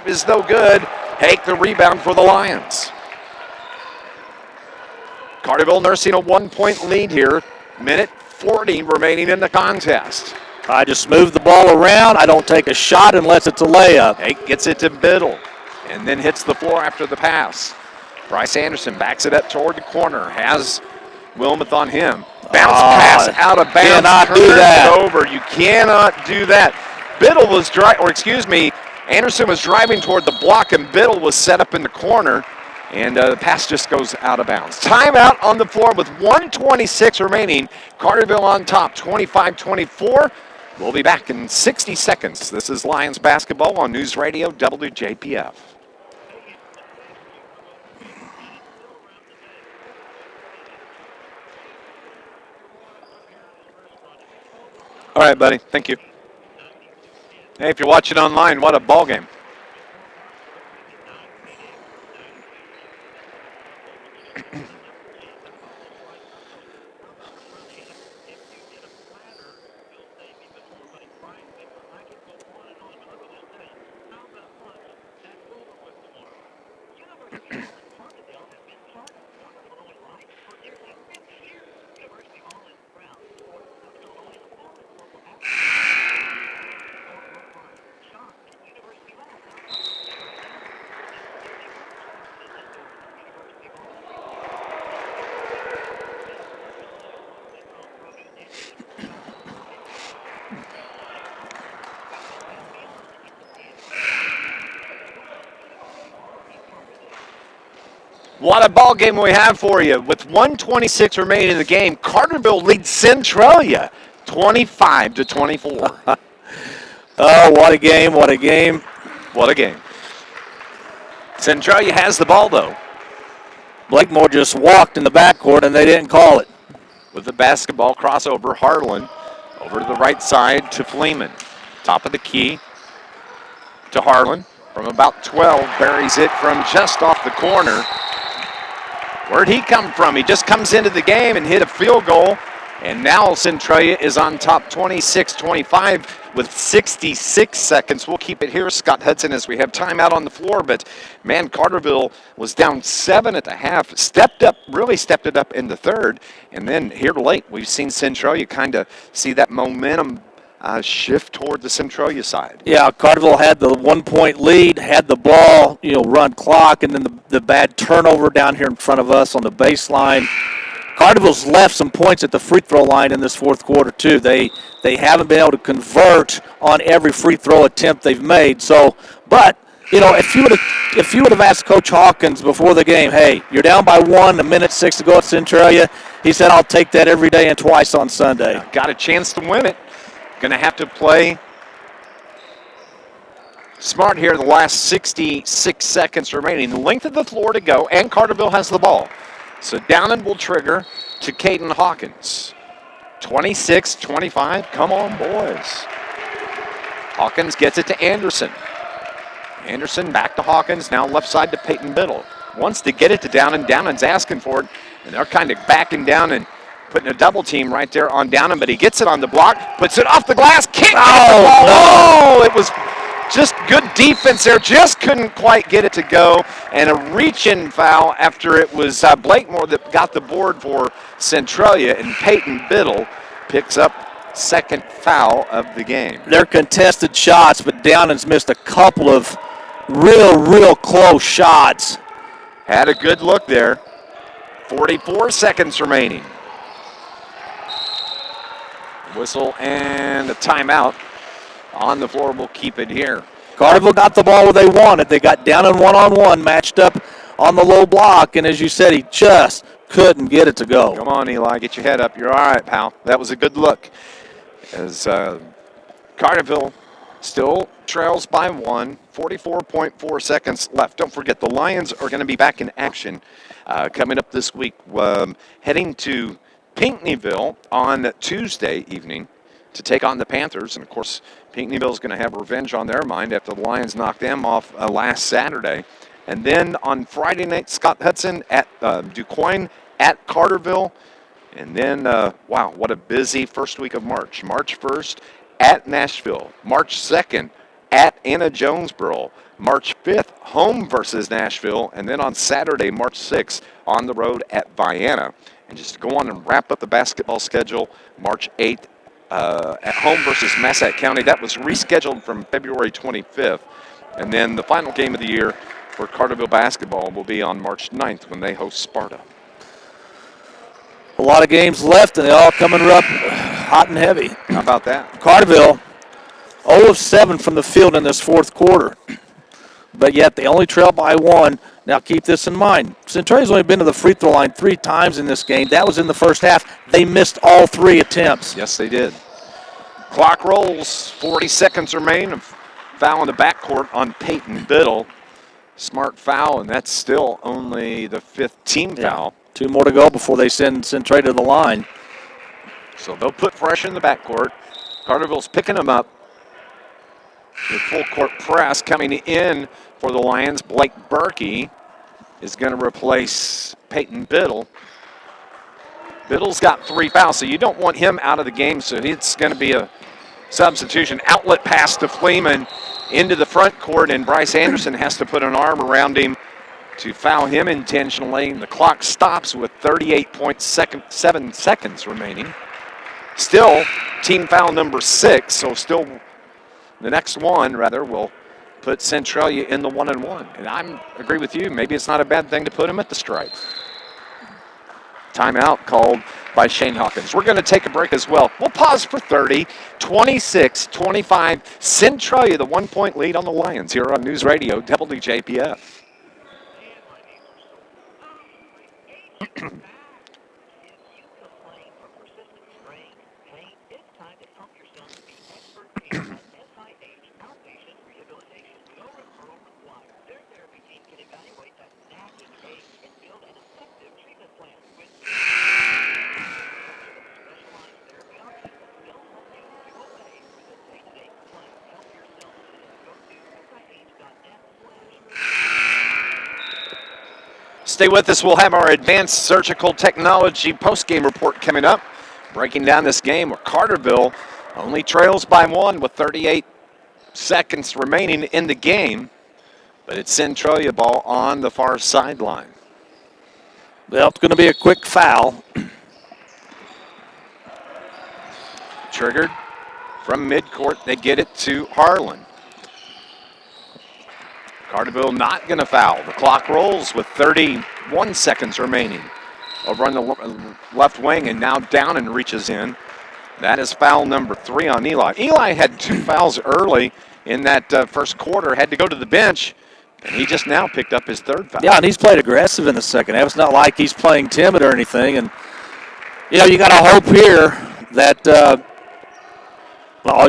is no good. Hake the rebound for the Lions. Carterville nursing a 1-point lead here. Minute 40 remaining in the contest. I just move the ball around. I don't take a shot unless it's a layup. Hake gets it to Biddle and then hits the floor after the pass. Bryce Anderson backs it up toward the corner. Has Wilmoth on him. Bounce pass out of bounds. Cannot do that. Over. You cannot do that. Biddle was Anderson was driving toward the block, and Biddle was set up in the corner, and the pass just goes out of bounds. Timeout on the floor with 1:26 remaining. Carterville on top, 25-24. We'll be back in 60 seconds. This is Lions basketball on News Radio WJPF. All right, buddy. Thank you. Hey, if you're watching online, what a ball game. What a ball game we have for you. With 1:26 remaining in the game, Carterville leads Centralia 25-24. Oh, what a game, what a game. What a game. Centralia has the ball, though. Blakemore just walked in the backcourt, and they didn't call it. With the basketball crossover, Harlan over to the right side to Fleeman. Top of the key to Harlan. From about 12, buries it from just off the corner. Where'd he come from? He just comes into the game and hit a field goal. And now Centralia is on top 26-25 with 66 seconds. We'll keep it here, Scott Hudson, as we have timeout on the floor. But, man, Carterville was down 7 at the half. Really stepped it up in the third. And then here late, we've seen Centralia kind of see that momentum shift toward the Centralia side. Yeah, Carterville had the 1-point lead, had the ball, run clock, and then the bad turnover down here in front of us on the baseline. Carterville's left some points at the free throw line in this fourth quarter, too. They haven't been able to convert on every free throw attempt they've made. So, but, if you would have asked Coach Hawkins before the game, hey, you're down by 1, a minute 6 to go at Centralia, he said, I'll take that every day and twice on Sunday. Got a chance to win it. Going to have to play smart here the last 66 seconds remaining. The length of the floor to go, and Carterville has the ball. So Downen will trigger to Caden Hawkins. 26-25. Come on, boys. Hawkins gets it to Anderson. Anderson back to Hawkins. Now left side to Peyton Biddle. Wants to get it to Downen. Downen's asking for it, and they're kind of backing down and putting a double team right there on Downen, but he gets it on the block, puts it off the glass, can't get the ball. Oh, it was just good defense there, just couldn't quite get it to go, and a reach-in foul after it was Blakemore that got the board for Centralia, and Peyton Biddle picks up second foul of the game. They're contested shots, but Downen's missed a couple of real close shots. Had a good look there. 44 seconds remaining. Whistle and a timeout on the floor. We'll keep it here. Carterville got the ball where they wanted. They got down in one-on-one, matched up on the low block, and as you said, he just couldn't get it to go. Come on, Eli, get your head up. You're all right, pal. That was a good look. As Carterville Still trails by 1, 44.4 seconds left. Don't forget, the Lions are going to be back in action coming up this week, heading to Pinckneyville on Tuesday evening to take on the Panthers. And, of course, Pinckneyville is going to have revenge on their mind after the Lions knocked them off last Saturday. And then on Friday night, Scott Hudson at DuQuoin at Carterville. And then, wow, what a busy first week of March. March 1st at Nashville. March 2nd at Anna Jonesboro. March 5th, home versus Nashville. And then on Saturday, March 6th, on the road at Vienna. And just to go on and wrap up the basketball schedule, March 8th at home versus Massac County. That was rescheduled from February 25th. And then the final game of the year for Carterville basketball will be on March 9th when they host Sparta. A lot of games left, and they all coming up hot and heavy. How about that? Carterville, 0 of 7 from the field in this fourth quarter. But yet they only trail by 1. Now keep this in mind. Centralia's only been to the free throw line 3 times in this game. That was in the first half. They missed all 3 attempts. Yes, they did. Clock rolls. 40 seconds remain. A foul in the backcourt on Peyton Biddle. Smart foul, and that's still only the 5th team foul. 2 more to go before they send Centralia to the line. So they'll put pressure in the backcourt. Carterville's picking them up. The full court press coming in for the Lions. Blake Berkey is going to replace Peyton Biddle. Biddle's got 3 fouls, so you don't want him out of the game, so it's going to be a substitution. Outlet pass to Fleeman into the front court, and Bryce Anderson has to put an arm around him to foul him intentionally. The clock stops with 38.7 seconds remaining. Still, team foul number 6, so still the next one, will put Centralia in the 1-and-1. And I agree with you. Maybe it's not a bad thing to put him at the stripe. Timeout called by Shane Hawkins. We're going to take a break as well. We'll pause for 30. 26-25. Centralia, the 1-point lead on the Lions here on News Radio WJPF. Stay with us. We'll have our advanced surgical technology post-game report coming up. Breaking down this game where Carterville only trails by 1 with 38 seconds remaining in the game. But it's Centralia ball on the far sideline. Well, it's going to be a quick foul. Triggered from midcourt. They get it to Harlan. Carterville not going to foul. The clock rolls with 31 seconds remaining. Over on the left wing, and now Downen reaches in. That is foul number 3 on Eli. Eli had 2 fouls early in that first quarter, had to go to the bench, and he just now picked up his 3rd foul. Yeah, and he's played aggressive in the second half. It's not like he's playing timid or anything. And, you got to hope here that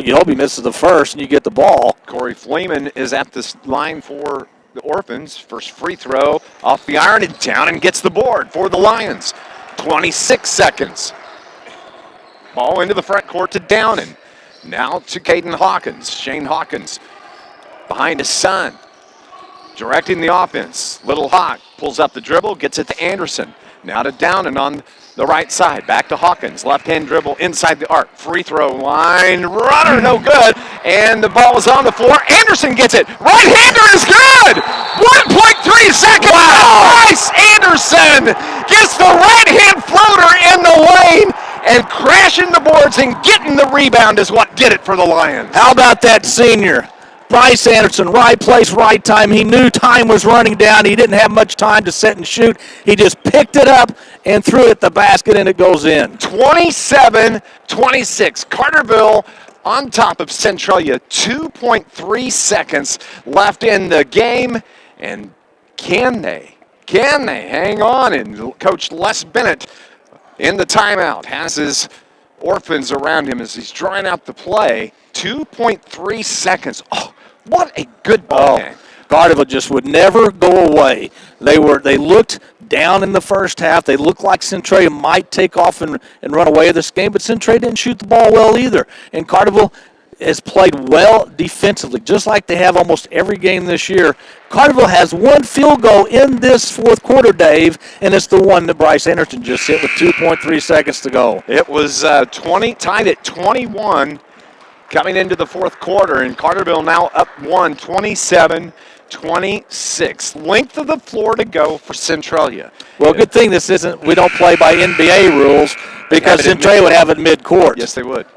you hope he misses the first and you get the ball. Corey Fleeman is at this line for the Orphans. First free throw off the iron and down and gets the board for the Lions. 26 seconds. Ball into the front court to Downen. Now to Caden Hawkins. Shane Hawkins behind his son. Directing the offense. Little Hawk pulls up the dribble, gets it to Anderson. Now to Downen on the right side. Back to Hawkins. Left-hand dribble inside the arc. Free throw line. Runner, no good. And the ball is on the floor. Anderson gets it. Right-hander is good. 1.3 seconds. Wow. Bryce Anderson gets the right-hand floater in the lane, and crashing the boards and getting the rebound is what did it for the Lions. How about that senior? Bryce Anderson, right place, right time. He knew time was running down. He didn't have much time to set and shoot. He just picked it up and threw it at the basket, and it goes in. 27-26. Carterville on top of Centralia. 2.3 seconds left in the game. And can they hang on? And Coach Les Bennett in the timeout has his Orphans around him as he's drawing out the play. 2.3 seconds. Oh, what a good ball game. Carterville just would never go away. They looked down in the first half. They looked like Centralia might take off and run away with this game, but Centralia didn't shoot the ball well either. And Carterville has played well defensively, just like they have almost every game this year. Carterville has one field goal in this fourth quarter, Dave, and it's the one that Bryce Anderson just hit with 2.3 seconds to go. It was tied at 21 coming into the fourth quarter, and Carterville now up 27-26. Length of the floor to go for Centralia. Well, good thing we don't play by NBA rules, because Centralia would have it midcourt. Yes, they would.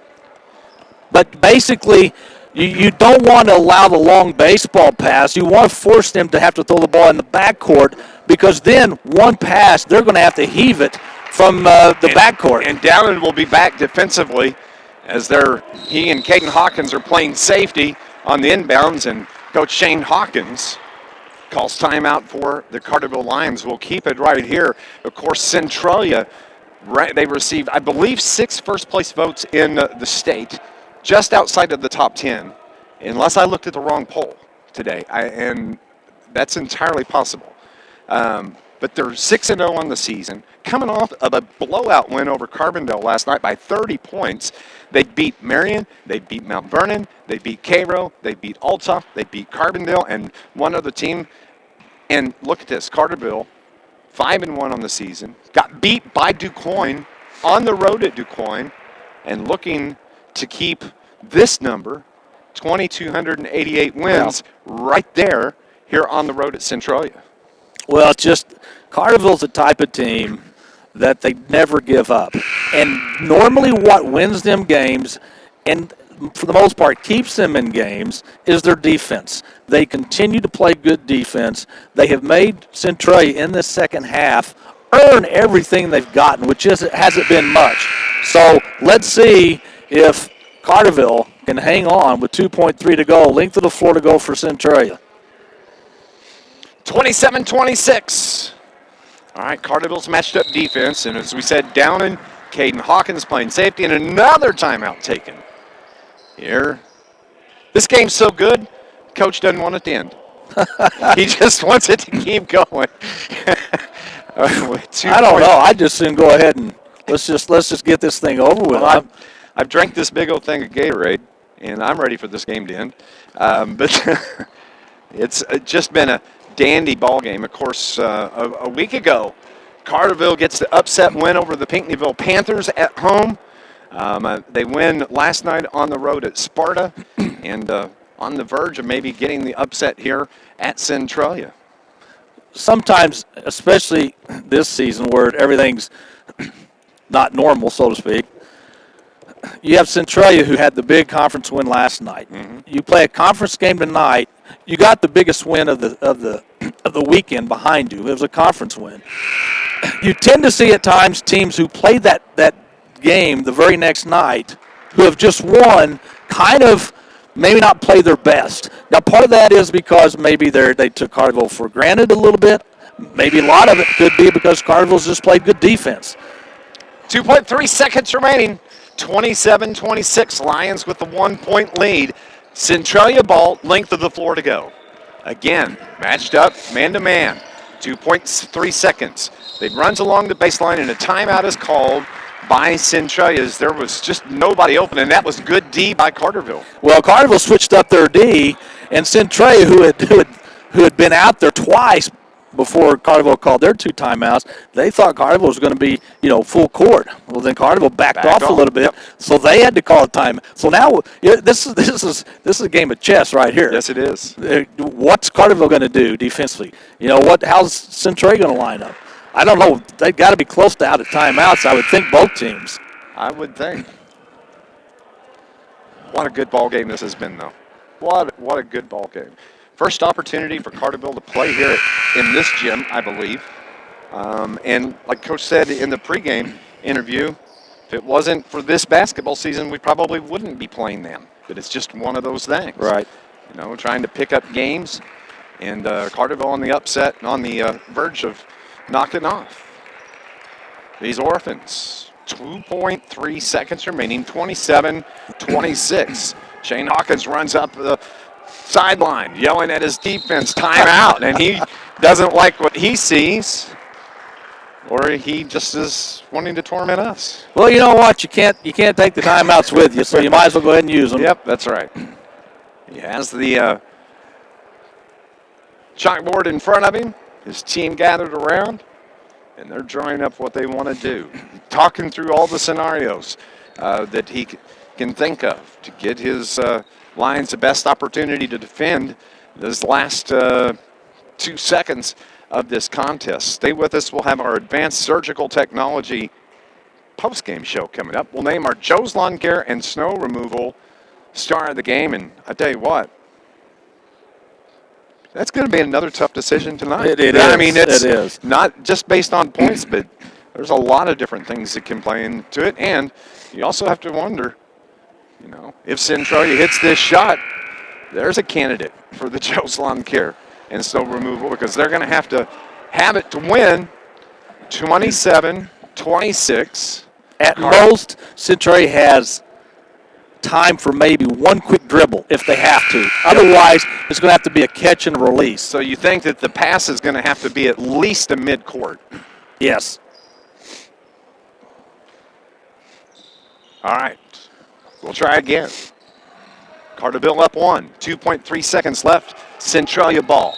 But basically, you don't want to allow the long baseball pass. You want to force them to have to throw the ball in the backcourt, because then one pass, they're going to have to heave it from the backcourt. And Dowden will be back defensively as he and Caden Hawkins are playing safety on the inbounds, and Coach Shane Hawkins calls timeout for the Carterville Lions. We'll keep it right here. Of course, Centralia, they received, I believe, 6 first-place votes in the state, just outside of the top 10, unless I looked at the wrong poll today, and that's entirely possible. But they're 6-0 on the season, coming off of a blowout win over Carbondale last night by 30 points. They beat Marion, they beat Mount Vernon, they beat Cairo, they beat Althoff, they beat Carbondale, and one other team. And look at this, Carterville, 5-1 on the season, got beat by DuQuoin on the road at DuQuoin, and looking to keep this number, 2,288 wins, right there here on the road at Centralia. Well, it's just Carterville's the type of team that they never give up. And normally what wins them games, and for the most part keeps them in games, is their defense. They continue to play good defense. They have made Centralia in this second half earn everything they've gotten, which hasn't been much. So let's see if Carterville can hang on with 2.3 to go. Length of the floor to go for Centralia. 27-26. All right, Carterville's matched up defense, and as we said, Downen, Caden Hawkins playing safety, and another timeout taken here. This game's so good, Coach doesn't want it to end. He just wants it to keep going. I don't know. I just soon go ahead and let's just get this thing over with. Well, I've drank this big old thing of Gatorade, and I'm ready for this game to end. But it's just been a dandy ball game. Of course, a week ago, Carterville gets the upset win over the Pinckneyville Panthers at home. They win last night on the road at Sparta, and on the verge of maybe getting the upset here at Centralia. Sometimes, especially this season where everything's not normal, so to speak, you have Centralia, who had the big conference win last night. Mm-hmm. You play a conference game tonight. You got the biggest win of the weekend behind you. It was a conference win. You tend to see at times teams who play that game the very next night, who have just won, kind of maybe not play their best. Now, part of that is because maybe they took Carterville for granted a little bit. Maybe a lot of it could be because Carterville's just played good defense. 2.3 seconds remaining. 27-26, Lions with the 1-point lead. Centralia ball, length of the floor to go. Again, matched up, man-to-man. 2.3 seconds. They runs along the baseline, and a timeout is called by Centralia, as there was just nobody open, and that was good D by Carterville. Well, Carterville switched up their D, and Centralia, who had been out there twice before Carterville called their 2 timeouts, they thought Carterville was going to be, full court. Well, then Carterville backed off a little bit, so they had to call a time. So now this is a game of chess right here. Yes, it is. What's Carterville going to do defensively? How's Centralia going to line up? I don't know. They've got to be close to out of timeouts, I would think, both teams. I would think. What a good ball game this has been, though. What a good ball game. First opportunity for Carterville to play here in this gym, I believe. And like Coach said in the pregame interview, if it wasn't for this basketball season, we probably wouldn't be playing them. But it's just one of those things. Right. Trying to pick up games. And Carterville on the upset, on the verge of knocking off these Orphans. 2.3 seconds remaining, 27-26. Shane Hawkins runs up the sideline, yelling at his defense, timeout, and he doesn't like what he sees, or he just is wanting to torment us. Well, you know what? You can't take the timeouts with you, so you might as well go ahead and use them. Yep, that's right. He has the chalkboard in front of him, his team gathered around, and they're drawing up what they want to do, talking through all the scenarios that he can think of to get his Lions the best opportunity to defend this last 2 seconds of this contest. Stay with us. We'll have our advanced surgical technology post-game show coming up. We'll name our Joe's Lawn Care and Snow Removal star of the game, and I tell you what, that's going to be another tough decision tonight. It is. I mean, it is not just based on points, but there's a lot of different things that can play into it, and you also have to wonder, you know, if Centralia hits this shot, there's a candidate for the Joe's Lawn Care and Snow Removal, because they're going to have it to win 27-26. At most, Centralia has time for maybe one quick dribble if they have to. Otherwise, it's going to have to be a catch and release. So you think that the pass is going to have to be at least a mid-court? Yes. All right. We'll try again. Carterville up 1. 2.3 seconds left. Centralia ball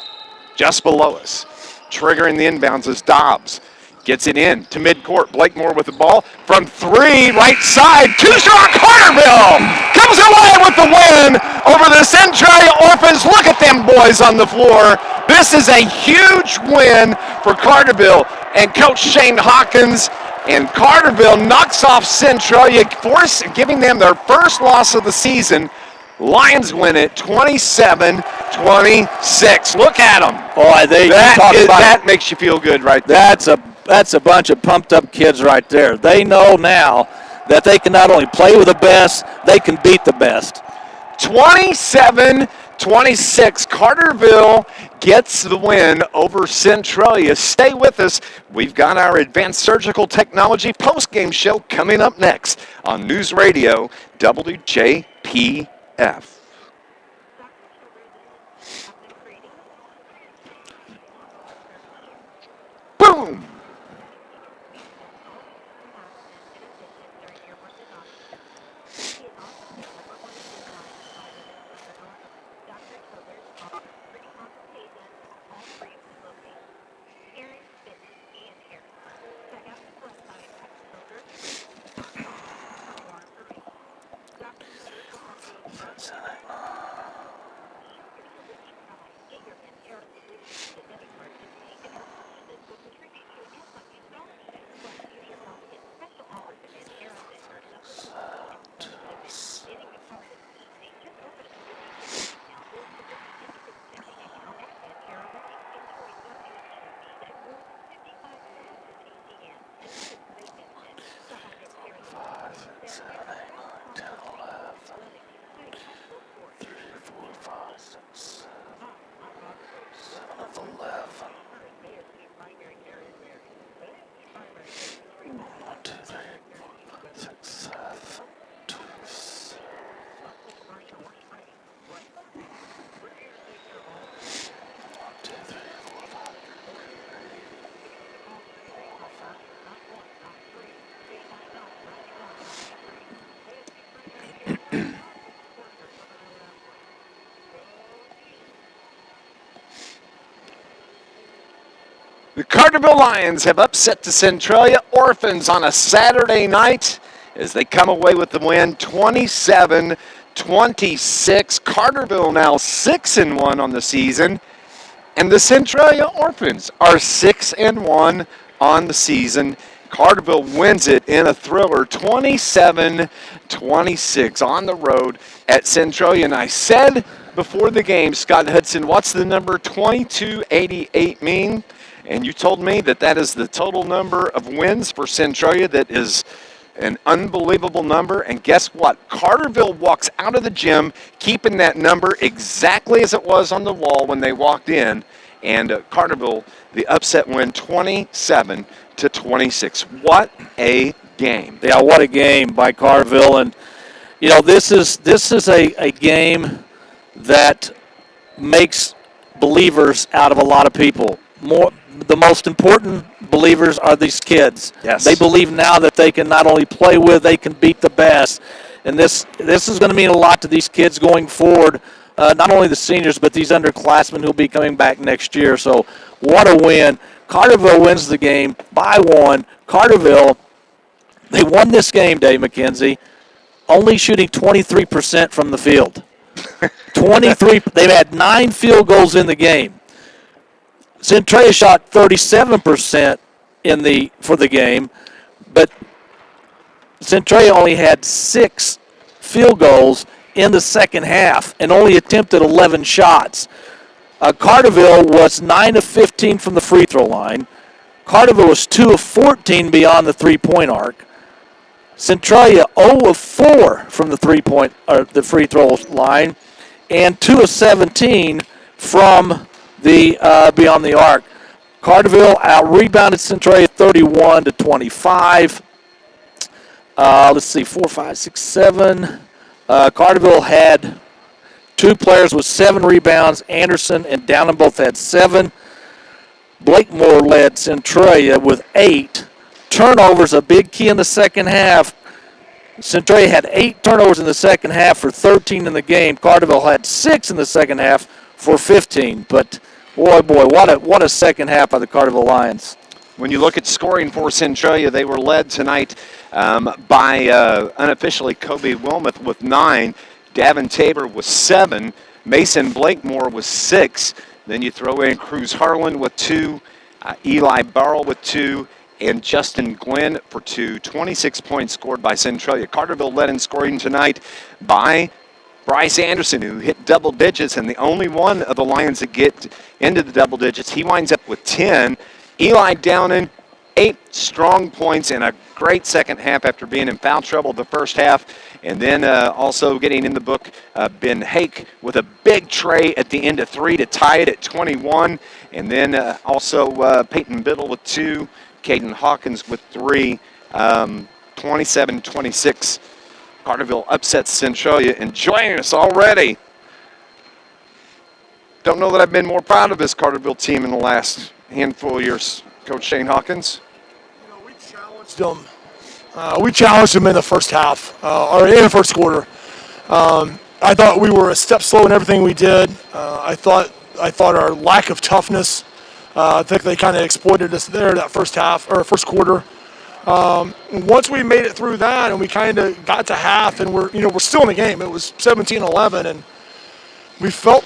just below us. Triggering the inbounds is Dobbs. Gets it in to midcourt. Blakemore with the ball from 3, right side. Two-shot Carterville comes away with the win over the Centralia Orphans. Look at them boys on the floor. This is a huge win for Carterville and Coach Shane Hawkins. And Carterville knocks off Centralia, giving them their first loss of the season. Lions win it 27-26. Look at them. Boy, that makes you feel good right there. That's a bunch of pumped up kids right there. They know now that they can not only play with the best, they can beat the best. 27-26. Carterville gets the win over Centralia. Stay with us. We've got our advanced surgical technology post-game show coming up next on News Radio WJPF. Boom! The Carterville Lions have upset the Centralia Orphans on a Saturday night as they come away with the win 27-26. Carterville now 6-1 on the season, and the Centralia Orphans are 6-1 on the season. Carterville wins it in a thriller 27-26 on the road at Centralia. And I said before the game, Scott Hudson, what's the number 2288 mean? And you told me that is the total number of wins for Centralia. That is an unbelievable number. And guess what? Carterville walks out of the gym keeping that number exactly as it was on the wall when they walked in. And Carterville, the upset win 27-26. What a game. Yeah, what a game by Carterville. And, this is a game that makes believers out of a lot of people. The most important believers are these kids. Yes. They believe now that they can not only play with, they can beat the best. And this is going to mean a lot to these kids going forward, not only the seniors, but these underclassmen who will be coming back next year. So what a win. Carterville wins the game by 1. Carterville, they won this game, Dave McKenzie, only shooting 23% from the field. 23. They've had 9 field goals in the game. Centralia shot 37% for the game, but Centralia only had 6 field goals in the second half and only attempted 11 shots. Carterville was 9 of 15 from the free throw line. Carterville was 2 of 14 beyond the three-point arc. Centralia 0 of 4 from the the free throw line, and 2 of 17 from the beyond the arc. Carterville out-rebounded Centralia 31-25. Let's see, 4, 5, 6, 7. Carterville had 2 players with 7 rebounds. Anderson and Downham both had 7. Blakemore led Centralia with 8. Turnovers, a big key in the second half. Centralia had 8 turnovers in the second half for 13 in the game. Carterville had 6 in the second half for 15. But boy, what a second half by the Carterville Lions. When you look at scoring for Centralia, they were led tonight by unofficially Kobe Wilmoth with 9, Davin Tabor with 7, Mason Blakemore with 6. Then you throw in Cruz Harlan with 2, Eli Barrell with 2, and Justin Glenn for 2. 26 points scored by Centralia. Carterville led in scoring tonight by Bryce Anderson, who hit double digits, and the only one of the Lions that get into the double digits. He winds up with 10. Eli Downen, 8 strong points and a great second half after being in foul trouble the first half. And then also getting in the book, Ben Hake with a big tray at the end of 3 to tie it at 21. And then also Peyton Biddle with 2, Caden Hawkins with 3, 27-26. Carterville upsets Centralia, and joining us already. Don't know that I've been more proud of this Carterville team in the last handful of years. Coach Shane Hawkins. We challenged them. We challenged them in the first half, or in the first quarter. I thought we were a step slow in everything we did. I thought our lack of toughness. I think they kind of exploited us there that first half or first quarter. Once we made it through that and we kind of got to half and we're still in the game. It was 17-11 and we felt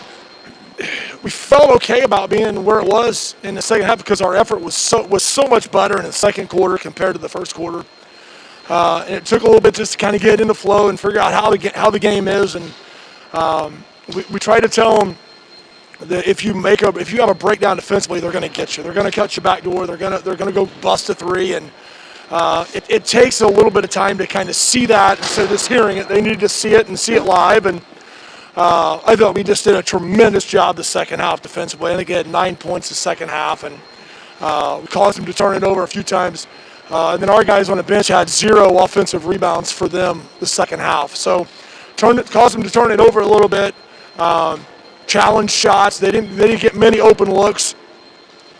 okay about being where it was in the second half because our effort was so much better in the second quarter compared to the first quarter. And it took a little bit just to kind of get in the flow and figure out how the game is. And we try to tell them that if you have a breakdown defensively, they're going to get you. They're going to cut you back door. They're going to go bust a 3 and. It takes a little bit of time to kind of see that instead of just hearing it. They need to see it and see it live. And I thought we just did a tremendous job the second half defensively. I think we had 9 points the second half, and we caused them to turn it over a few times. And then our guys on the bench had 0 offensive rebounds for them the second half. So caused them to turn it over a little bit. Challenge shots. They didn't get many open looks.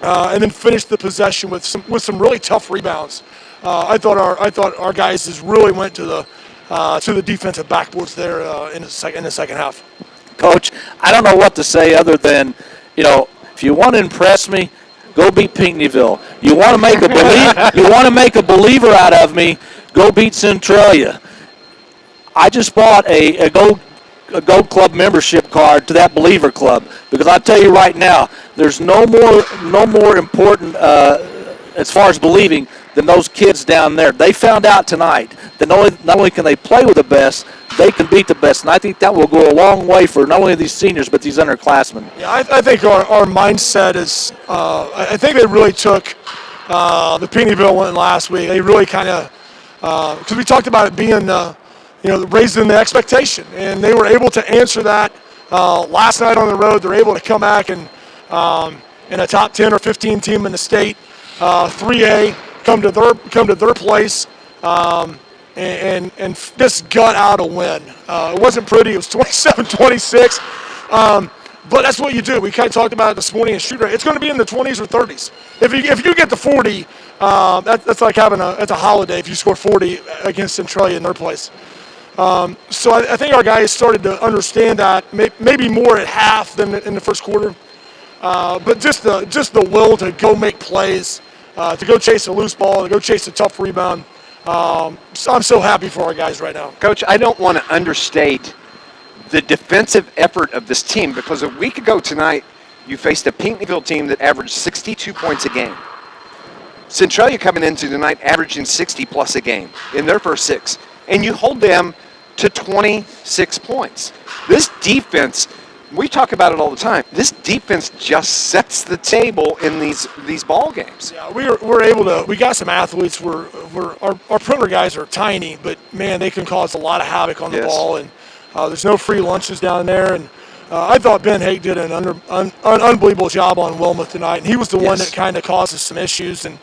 And then finished the possession with some really tough rebounds. I thought our guys just really went to the defensive backboards there in the second half. Coach, I don't know what to say other than, if you want to impress me, go beat Pinckneyville. You want to make a believer out of me, go beat Centralia. I just bought a Gold Club membership card to that Believer Club because I tell you right now, there's no more important as far as believing than those kids down there. They found out tonight that not only can they play with the best, they can beat the best, and I think that will go a long way for not only these seniors but these underclassmen. Yeah, I think our mindset is. I think they really took the Pinckneyville one last week. They really kind of because we talked about it being raising the expectation, and they were able to answer that last night on the road. They're able to come back and in a top 10 or 15 team in the state, 3A, come to their place and just gut out a win. It wasn't pretty. It was 27-26. But that's what you do. We kind of talked about it this morning in shoot rate. It's going to be in the 20s or 30s. If you get to 40, that's like it's a holiday if you score 40 against Centralia in their place. So I think our guys started to understand that maybe more at half than in the first quarter. But just the will to go make plays, to go chase a loose ball, to go chase a tough rebound. So I'm so happy for our guys right now. Coach, I don't want to understate the defensive effort of this team, because a week ago tonight, you faced a Pinckneyville team that averaged 62 points a game. Centralia coming into tonight averaging 60 plus a game in their first 6, and you hold them to 26 points. This defense, we talk about it all the time, this defense just sets the table in these ball games. Yeah, we're able to. We got some athletes. Our perimeter guys are tiny, but man, they can cause a lot of havoc on the ball. And there's no free lunches down there. And I thought Ben Hake did an unbelievable job on Wilmouth tonight. And he was the one that kind of causes some issues. And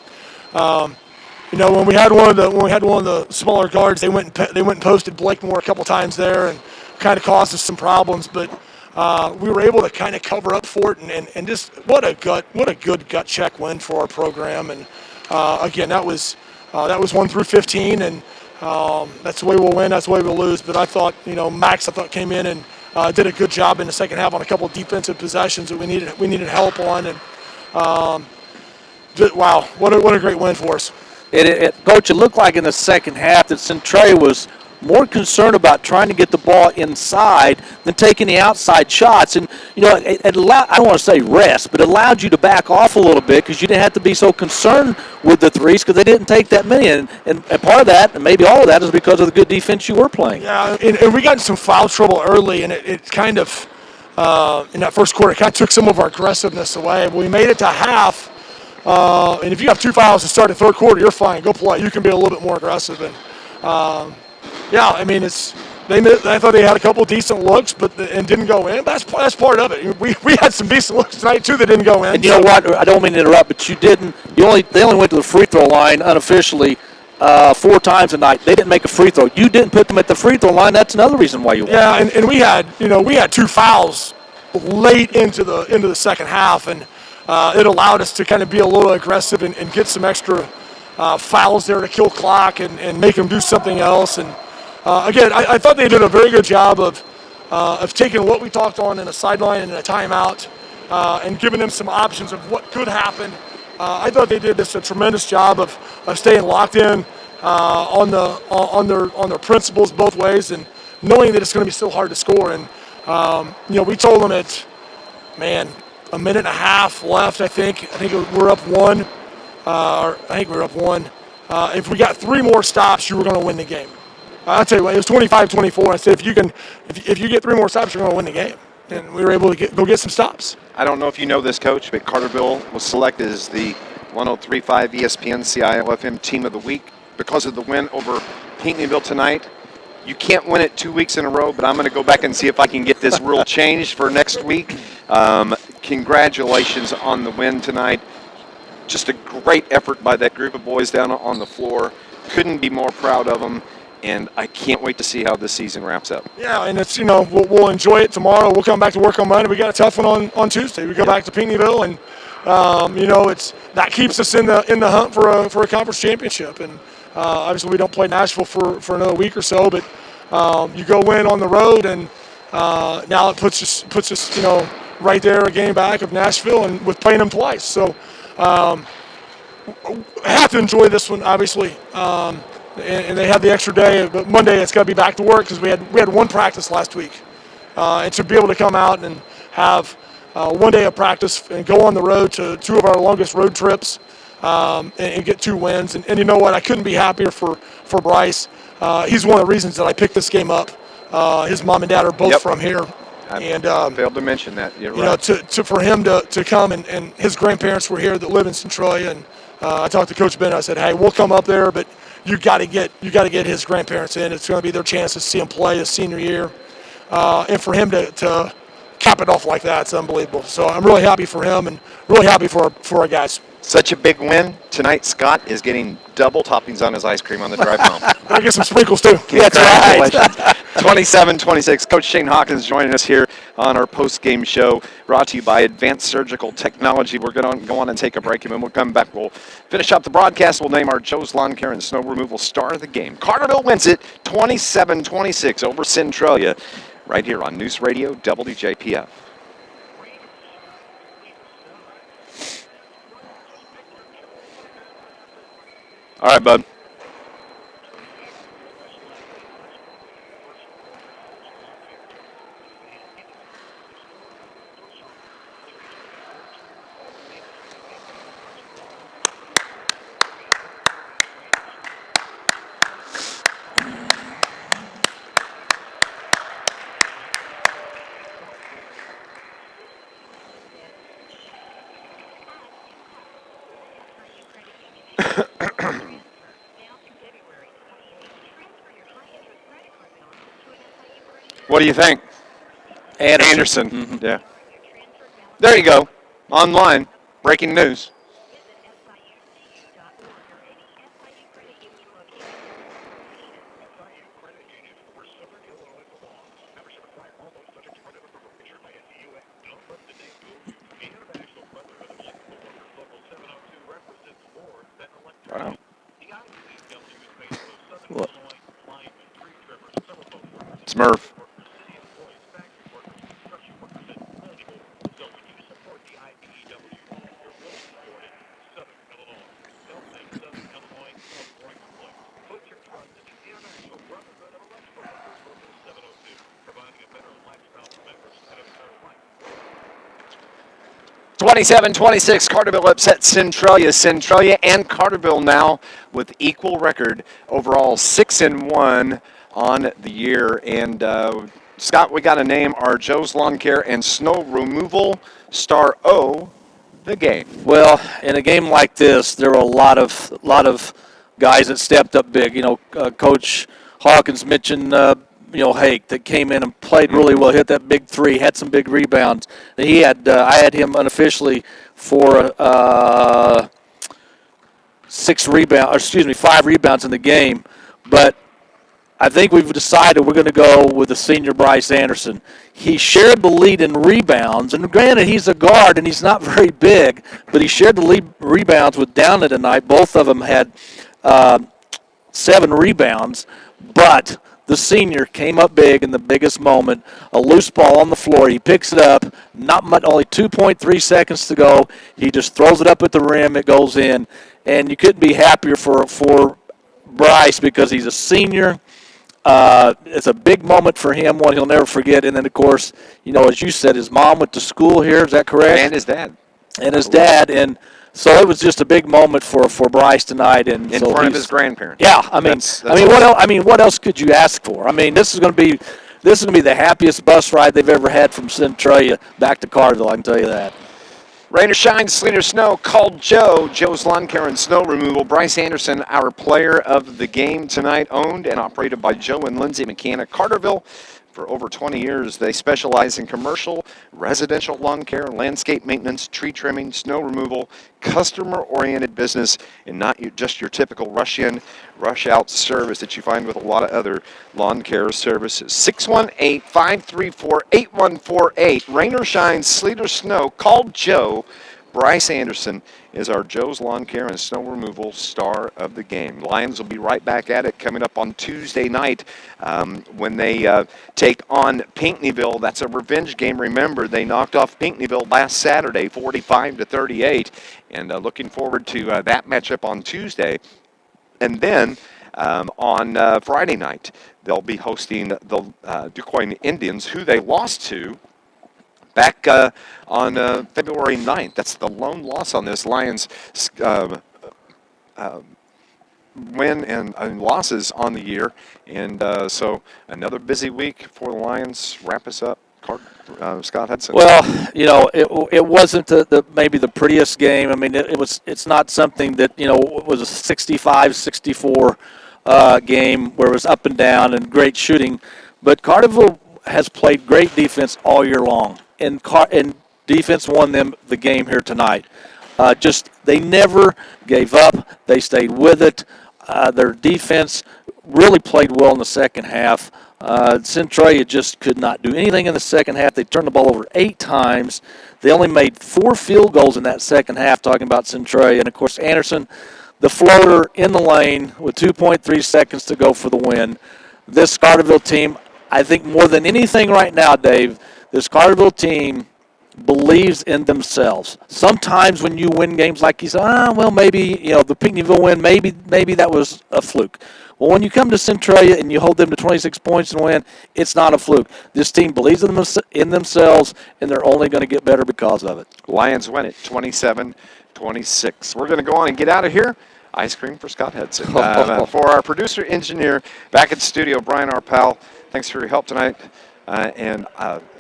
when we had one of the smaller guards, they went and posted Blakemore a couple times there and kind of caused us some problems. But we were able to kind of cover up for it, and just what a good gut check win for our program. And again, that was 1 through 15, and that's the way we'll win, that's the way we'll lose. But I thought, Max came in and did a good job in the second half on a couple of defensive possessions that we needed help on. And wow, what a great win for us. Coach, it looked like in the second half that Centralia was more concerned about trying to get the ball inside than taking the outside shots. And, it allowed, I don't want to say rest, but it allowed you to back off a little bit because you didn't have to be so concerned with the threes because they didn't take that many. And part of that, and maybe all of that, is because of the good defense you were playing. Yeah, and we got in some foul trouble early, and it kind of, in that first quarter, it kind of took some of our aggressiveness away. We made it to half, and if you have 2 fouls to start the third quarter, you're fine. Go play. You can be a little bit more aggressive. And yeah, I mean, I thought they had a couple of decent looks, and didn't go in. That's part of it. We had some decent looks tonight too that didn't go in. And you know what? I don't mean to interrupt, but they only went to the free throw line unofficially 4 times tonight. They didn't make a free throw. You didn't put them at the free throw line. That's another reason why you won. Yeah, and we had 2 fouls late into the second half, and it allowed us to kind of be a little aggressive and get some extra fouls there to kill clock and make them do something else. And again, I thought they did a very good job of taking what we talked on in a sideline and in a timeout and giving them some options of what could happen. I thought they did just a tremendous job of staying locked in on their principles both ways, and knowing that it's going to be so hard to score. And we told them at a minute and a half left. I think we're up 1. I think we were up 1. If we got 3 more stops, you were going to win the game. I'll tell you what, it was 25-24. I said, if you get 3 more stops, you're going to win the game. And we were able to go get some stops. I don't know if you know this, Coach, but Carterville was selected as the 103.5 ESPN CILFM Team of the Week because of the win over Pinckneyville tonight. You can't win it 2 weeks in a row, but I'm going to go back and see if I can get this rule changed for next week. Congratulations on the win tonight. Just a great effort by that group of boys down on the floor. Couldn't be more proud of them, and I can't wait to see how this season wraps up. Yeah, and it's we'll enjoy it tomorrow. We'll come back to work on Monday. We got a tough one on Tuesday. We go back to Pinckneyville, and that keeps us in the hunt for a conference championship. And obviously we don't play Nashville for another week or so, but you go win on the road, and now it puts us right there a game back of Nashville, and with playing them twice. So. I have to enjoy this one, obviously, and they have the extra day. But Monday, it's got to be back to work because we had 1 practice last week, and to be able to come out and have 1 day of practice and go on the road to 2 of our longest road trips and get 2 wins. And you know what? I couldn't be happier for Bryce. He's one of the reasons that I picked this game up. His mom and dad are both from here. I failed to mention that. You're right. For him to come and his grandparents were here that live in Centralia, and I talked to Coach Ben. I said, hey, we'll come up there, but you got to get his grandparents in. It's going to be their chance to see him play his senior year, and for him to cap it off like that, it's unbelievable. So I'm really happy for him and really happy for our guys. Such a big win. Tonight, Scott is getting double toppings on his ice cream on the drive home. Better get some sprinkles, too. That's right. Congratulations. 27-26. Coach Shane Hawkins joining us here on our post-game show, brought to you by Advanced Surgical Technology. We're going to go on and take a break, and when we'll come back, we'll finish up the broadcast. We'll name our Joe's Lawn Care and Snow Removal star of the game. Carterville wins it 27-26 over Centralia, right here on News Radio WJPF. All right, bud. What do you think? Anderson. Mm-hmm. Yeah. There you go. Online. Breaking news. Wow. What? Smurf. (27-26). Carterville upsets Centralia. Centralia and Carterville now with equal record overall, 6-1 on the year. And Scott, we got to name our Joe's Lawn Care and Snow Removal star O the game. Well, in a game like this, there were a lot of guys that stepped up big. You know, Coach Hawkins mentioned Hake that came in and played really well, hit that big three, had some big rebounds. He had I had him unofficially for 5 rebounds in the game, but I think we've decided we're going to go with the senior Bryce Anderson. He shared the lead in rebounds, and granted he's a guard and he's not very big, but he shared the lead rebounds with Downey tonight. Both of them had 7 rebounds, but the senior came up big in the biggest moment. A loose ball on the floor. He picks it up. Not much, only 2.3 seconds to go. He just throws it up at the rim. It goes in. And you couldn't be happier for Bryce because he's a senior. It's a big moment for him, one he'll never forget. And then, of course, as you said, his mom went to school here. Is that correct? And his dad. And so it was just a big moment for Bryce tonight, and in front of his grandparents. Yeah, that's what else could you ask for? I mean, this is going to be the happiest bus ride they've ever had from Centralia back to Carterville. I can tell you that. Rain or shine, sleet or snow, called Joe's Lawn Care and Snow Removal. Bryce Anderson, our player of the game tonight, owned and operated by Joe and Lindsay McCann at Carterville. For over 20 years, they specialize in commercial, residential lawn care, landscape maintenance, tree trimming, snow removal, customer-oriented business, and not just your typical rush-in, rush-out service that you find with a lot of other lawn care services. 618-534-8148. Rain or shine, sleet or snow, call Joe. Bryce Anderson is our Joe's Lawn Care and Snow Removal star of the game. Lions will be right back at it coming up on Tuesday night when they take on Pinckneyville. That's a revenge game. Remember, they knocked off Pinckneyville last Saturday, 45-38, and looking forward to that matchup on Tuesday. And then on Friday night, they'll be hosting the DuQuoin Indians, who they lost to back on February 9th. That's the lone loss on this Lions win and losses on the year. And so another busy week for the Lions. Wrap us up, Scott Hudson. Well, it wasn't maybe the prettiest game. I mean, it's not something that, it was a 65-64 game where it was up and down and great shooting. But Carterville has played great defense all year long. And Defense won them the game here tonight. They never gave up. They stayed with it. Their defense really played well in the second half. Centralia just could not do anything in the second half. They turned the ball over 8 times. They only made 4 field goals in that second half, talking about Centralia. And, of course, Anderson, the floater in the lane with 2.3 seconds to go for the win. This Carterville team, I think more than anything right now, Dave, this Carterville team believes in themselves. Sometimes when you win games like you say, well, maybe, the Pinckneyville win, maybe that was a fluke. Well, when you come to Centralia and you hold them to 26 points and win, it's not a fluke. This team believes in themselves, and they're only going to get better because of it. Lions win it 27-26. We're going to go on and get out of here. Ice cream for Scott Hudson. For our producer, engineer, back at the studio, Brian, our pal, thanks for your help tonight. And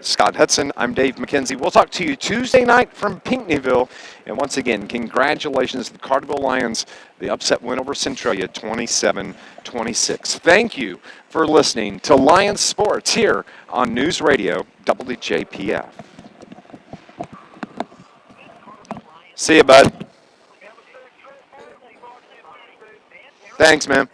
Scott Hudson, I'm Dave McKenzie. We'll talk to you Tuesday night from Pinckneyville. And once again, congratulations to the Carterville Lions. The upset win over Centralia, 27-26. Thank you for listening to Lions Sports here on News Radio WJPF. See you, bud. Thanks, man.